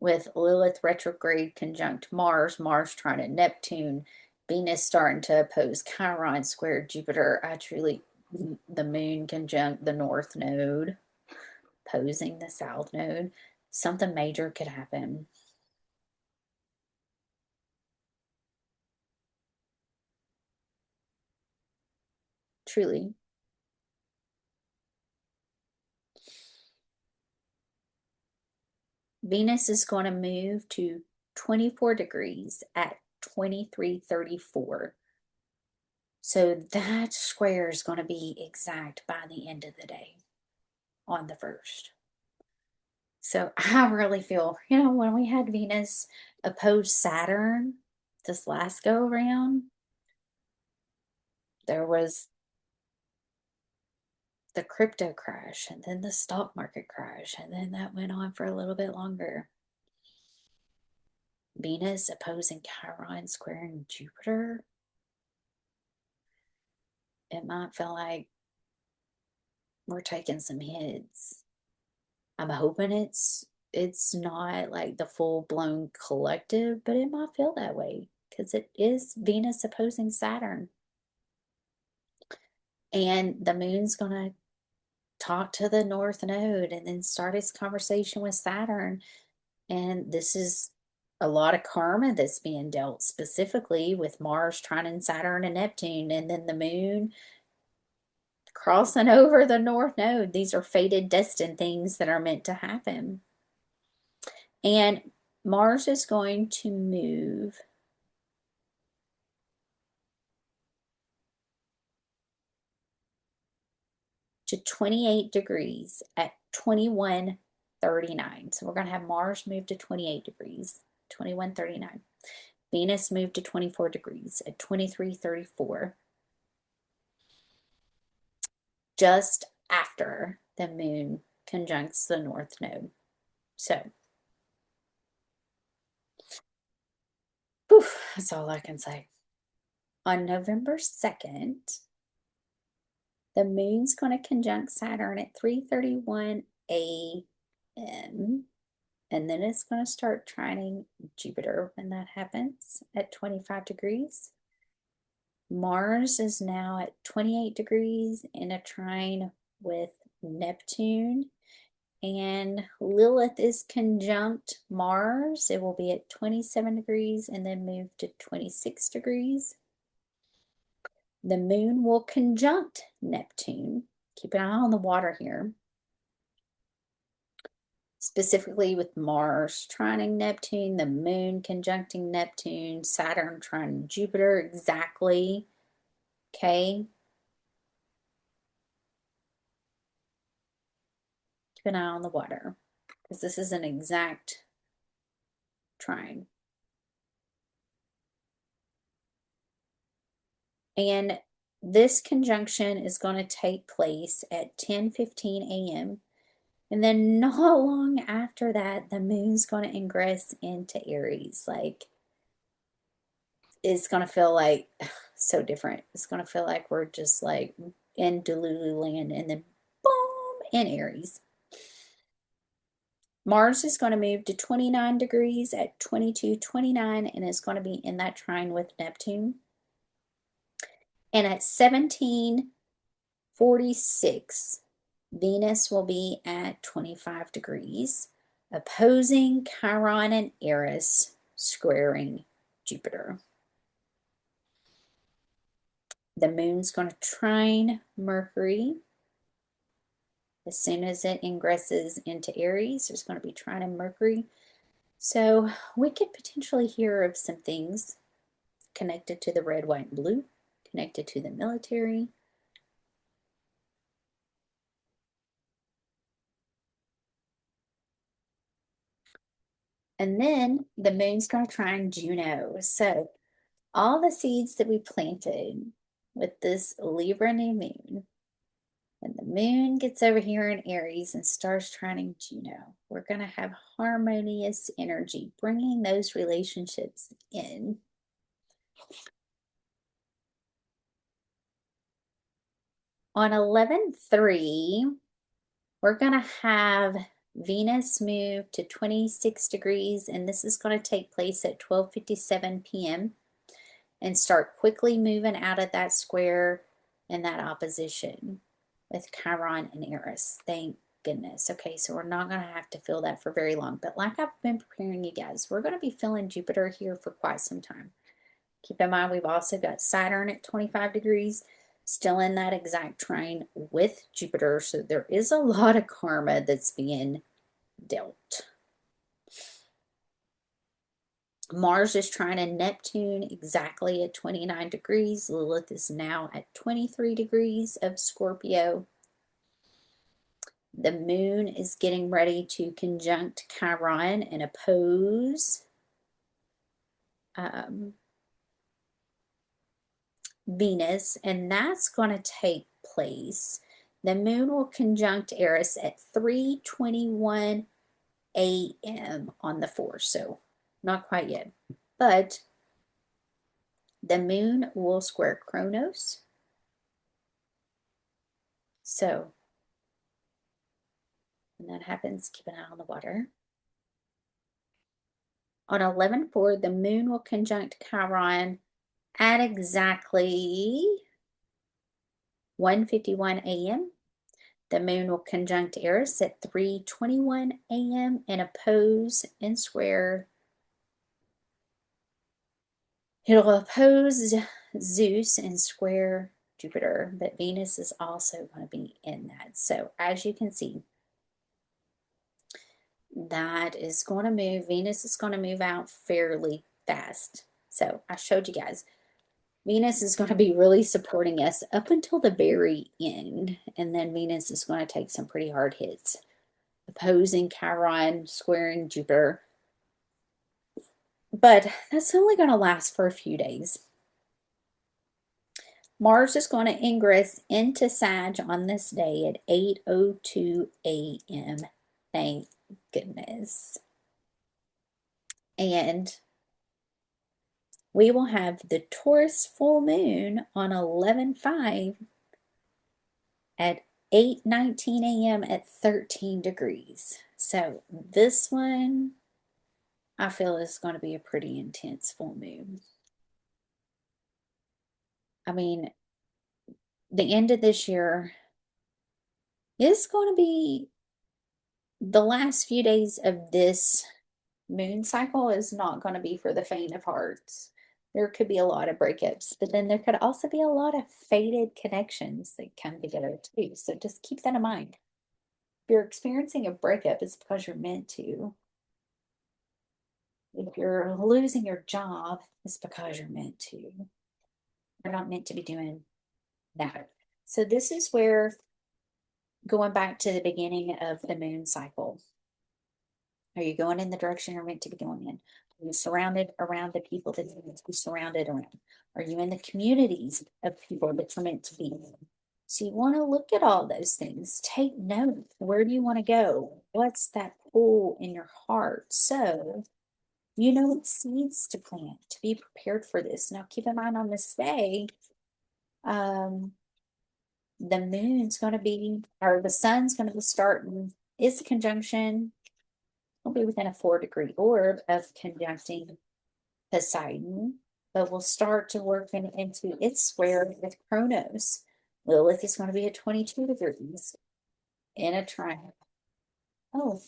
with Lilith retrograde conjunct Mars, Mars trying to Neptune, Venus starting to oppose Chiron square Jupiter. The moon conjunct the north node, opposing the south node. Something major could happen. Truly. Venus is going to move to 24 degrees at 23:34. So that square is going to be exact by the end of the day on the 1st. So I really feel, when we had Venus oppose Saturn this last go around, there was the crypto crash and then the stock market crash, and then that went on for a little bit longer. Venus opposing Chiron squaring Jupiter. It might feel like we're taking some hits. I'm hoping it's not like the full-blown collective, but it might feel that way because it is Venus opposing Saturn. And the moon's going to talk to the north node and then start its conversation with Saturn. And this is a lot of karma that's being dealt, specifically with Mars trining Saturn and Neptune, and then the moon crossing over the north node. These are fated, destined things that are meant to happen. And Mars is going to move to 28 degrees at 21:39. So we're going to have Mars move to 28 degrees, 21:39. Venus moved to 24 degrees at 23:34. Just after the moon conjuncts the north node. So, that's all I can say. On November 2nd, the moon's going to conjunct Saturn at 3:31 a.m. And then it's going to start trining Jupiter when that happens at 25 degrees. Mars is now at 28 degrees in a trine with Neptune. And Lilith is conjunct Mars. It will be at 27 degrees and then move to 26 degrees. The moon will conjunct Neptune. Keep an eye on the water here. Specifically with Mars trining Neptune, the moon conjuncting Neptune, Saturn trining Jupiter exactly. Okay. Keep an eye on the water because this is an exact trine. And this conjunction is going to take place at 10:15 a.m. And then not long after that, the moon's going to ingress into Aries. Like, it's going to feel like so different. It's going to feel like we're just like in Delulu land and then boom, in Aries. Mars is going to move to 29 degrees at 22:29 and is going to be in that trine with Neptune. And at 17:46, Venus will be at 25 degrees, opposing Chiron and Eris, squaring Jupiter. The moon's going to trine Mercury. As soon as it ingresses into Aries, there's going to be trining Mercury. So we could potentially hear of some things connected to the red, white, and blue, connected to the military. And then the moon's going to trine Juno. So all the seeds that we planted with this Libra new moon When the moon gets over here in Aries and starts trining Juno, we're going to have harmonious energy, bringing those relationships in. On 11/3, we're going to have Venus move to 26 degrees, and this is going to take place at 12:57 p.m. and start quickly moving out of that square and that opposition with Chiron and Eris. Thank goodness. Okay, so we're not going to have to feel that for very long. But like I've been preparing you guys, we're going to be feeling Jupiter here for quite some time. Keep in mind, we've also got Saturn at 25 degrees, still in that exact trine with Jupiter. So there is a lot of karma that's being dealt. Mars is trining Neptune exactly at 29 degrees. Lilith is now at 23 degrees of Scorpio. The moon is getting ready to conjunct Chiron and oppose Venus, and that's going to take place. The moon will conjunct Eris at 3:21 a.m. on the 4th, so not quite yet. But the moon will square Kronos. So when that happens, keep an eye on the water. On 11/4, the moon will conjunct Chiron at exactly 1:51 a.m. The moon will conjunct Eris at 3:21 a.m. and oppose and square. It'll oppose Zeus and square Jupiter, but Venus is also going to be in that. So as you can see, that is going to move. Venus is going to move out fairly fast. So I showed you guys. Venus is going to be really supporting us up until the very end. And then Venus is going to take some pretty hard hits. Opposing Chiron, squaring Jupiter. But that's only going to last for a few days. Mars is going to ingress into Sag on this day at 8:02 a.m. Thank goodness. And we will have the Taurus full moon on 11/5 at 8:19 a.m. at 13 degrees. So this one, I feel, is going to be a pretty intense full moon. I mean, the end of this year is going to be the last few days of this moon cycle is not going to be for the faint of hearts. There could be a lot of breakups, but then there could also be a lot of fated connections that come together too. So just keep that in mind. If you're experiencing a breakup, it's because you're meant to. If you're losing your job, it's because you're meant to. You're not meant to be doing that. So this is where, going back to the beginning of the moon cycle, are you going in the direction you're meant to be going in? Are you surrounded around the people that you're meant to be surrounded around? Are you in the communities of people that you're meant to be in? So you want to look at all those things. Take note. Where do you want to go? What's that pull in your heart? So you know what seeds to plant to be prepared for this. Now keep in mind on this day, the moon's going to be, or the sun's going to be starting its conjunction. It'll be within a 4-degree orb of conjuncting Poseidon, but we'll start to work into its square with Kronos. Lilith is going to be at 22 degrees in a triangle. Oh,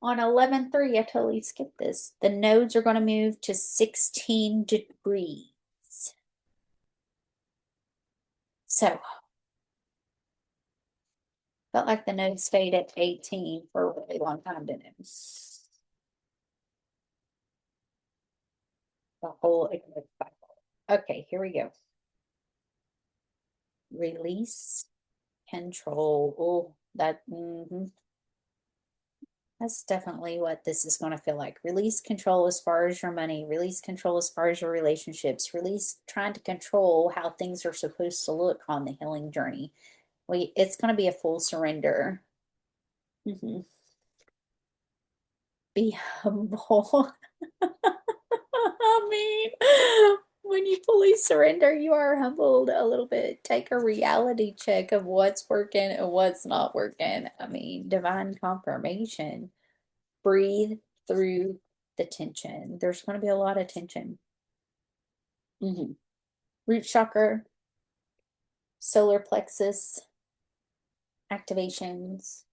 on 11/3, I totally skipped this. The nodes are going to move to 16 degrees. So, felt like the nodes stayed at 18 for a really long time, didn't it? The whole eclipse cycle. Okay, here we go. Release, control. Oh, that. That's definitely what this is going to feel like. Release control as far as your money, release control as far as your relationships, release trying to control how things are supposed to look on the healing journey. It's going to be a full surrender. Be humble. I mean, when you fully surrender, you are humbled a little bit. Take a reality check of what's working and what's not working. I mean, divine confirmation. Breathe through the tension. There's going to be a lot of tension. Root chakra, solar plexus activations.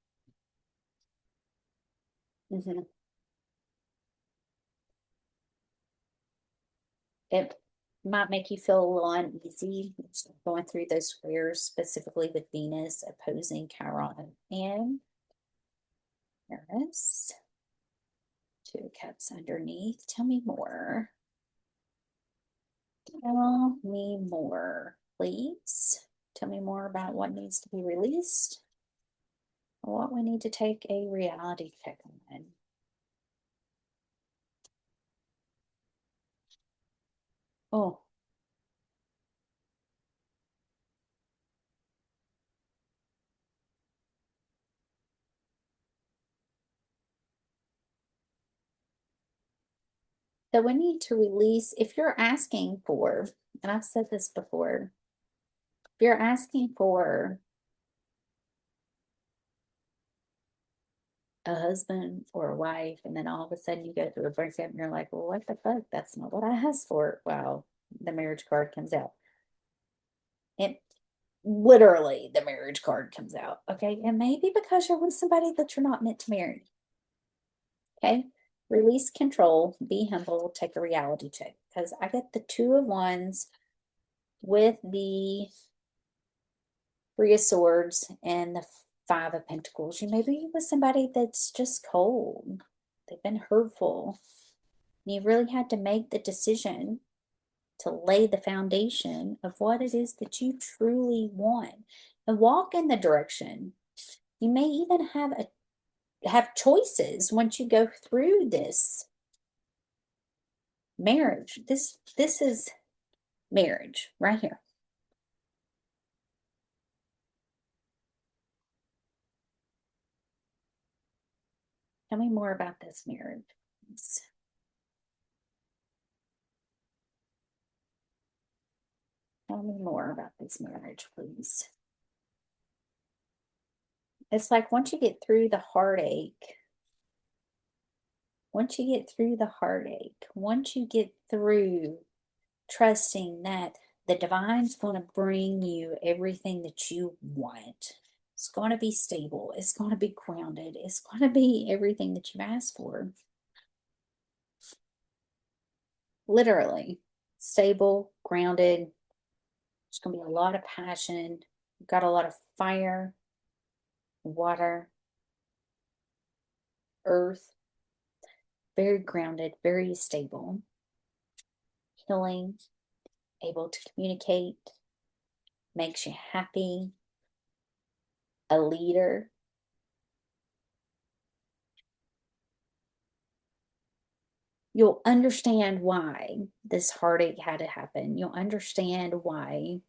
It might make you feel a little uneasy going through those squares, specifically with Venus opposing Chiron and Uranus. Two of Cups underneath. Tell me more. Tell me more, please. Tell me more about what needs to be released, or what we need to take a reality check on. Oh, so we need to release, if you're asking for, and I've said this before, if you're asking for a husband or a wife, and then all of a sudden you go through a breakup and you're like, well, what the fuck? That's not what I asked for. Wow, the marriage card comes out. It literally, the marriage card comes out. Okay. And maybe because you're with somebody that you're not meant to marry. Okay. Release control, be humble, take a reality check. Because I get the Two of Wands with the Three of Swords and the Five of Pentacles. You may be with somebody that's just cold. They've been hurtful. You really had to make the decision to lay the foundation of what it is that you truly want and walk in the direction. You may even have choices once you go through this marriage. This is marriage right here. Tell me more about this marriage. Tell me more about this marriage, please. It's like once you get through the heartache, once you get through the heartache, once you get through trusting that the divine's going to bring you everything that you want. It's going to be stable. It's going to be grounded. It's going to be everything that you've asked for. Literally stable, grounded. There's going to be a lot of passion. You've got a lot of fire, water, earth. Very grounded, very stable. Healing, able to communicate, makes you happy, a leader. You'll understand why this heartache had to happen. You'll understand why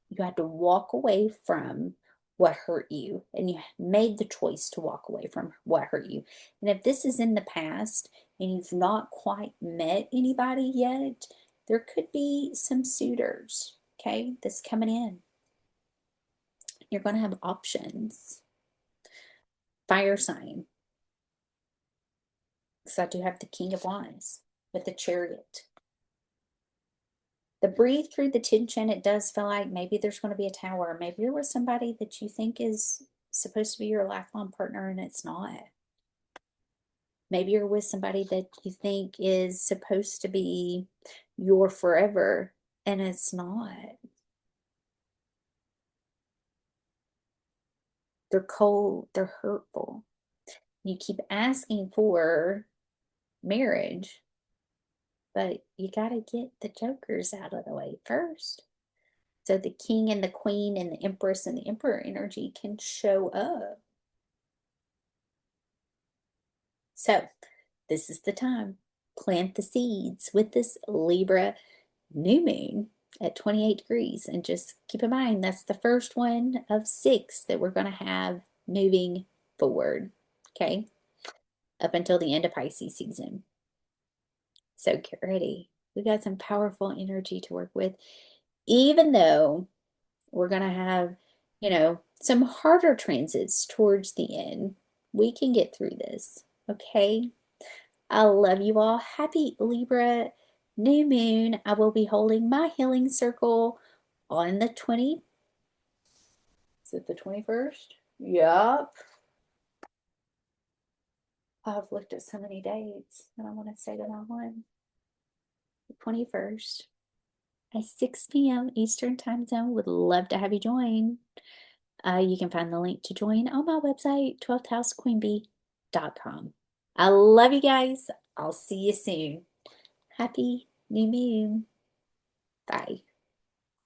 you had to walk away from what hurt you, and you made the choice to walk away from what hurt you. And if this is in the past and you've not quite met anybody yet, there could be some suitors, okay, that's coming in. You're going to have options. Fire sign. So I do have the King of Wands with the Chariot. The breathe through the tension, it does feel like maybe there's going to be a tower. Maybe you're with somebody that you think is supposed to be your lifelong partner and it's not. Maybe you're with somebody that you think is supposed to be your forever and it's not. They're cold, they're hurtful. You keep asking for marriage, but you got to get the jokers out of the way first. So the king and the queen and the empress and the emperor energy can show up. So this is the time. Plant the seeds with this Libra new moon at 28 degrees. And just keep in mind, that's the first one of 6 that we're going to have moving forward. Okay. Up until the end of Pisces season. So get ready. We got some powerful energy to work with. Even though we're going to have, some harder transits towards the end, we can get through this. Okay. I love you all. Happy Libra new moon. I will be holding my healing circle on the 20. Is it the 21st? Yup. I've looked at so many dates and I want to say the wrong one. The 21st at 6 p.m. Eastern Time Zone. Would love to have you join. You can find the link to join on my website, 12thhousequeenbee.com. I love you guys. I'll see you soon. Happy new moon. Bye.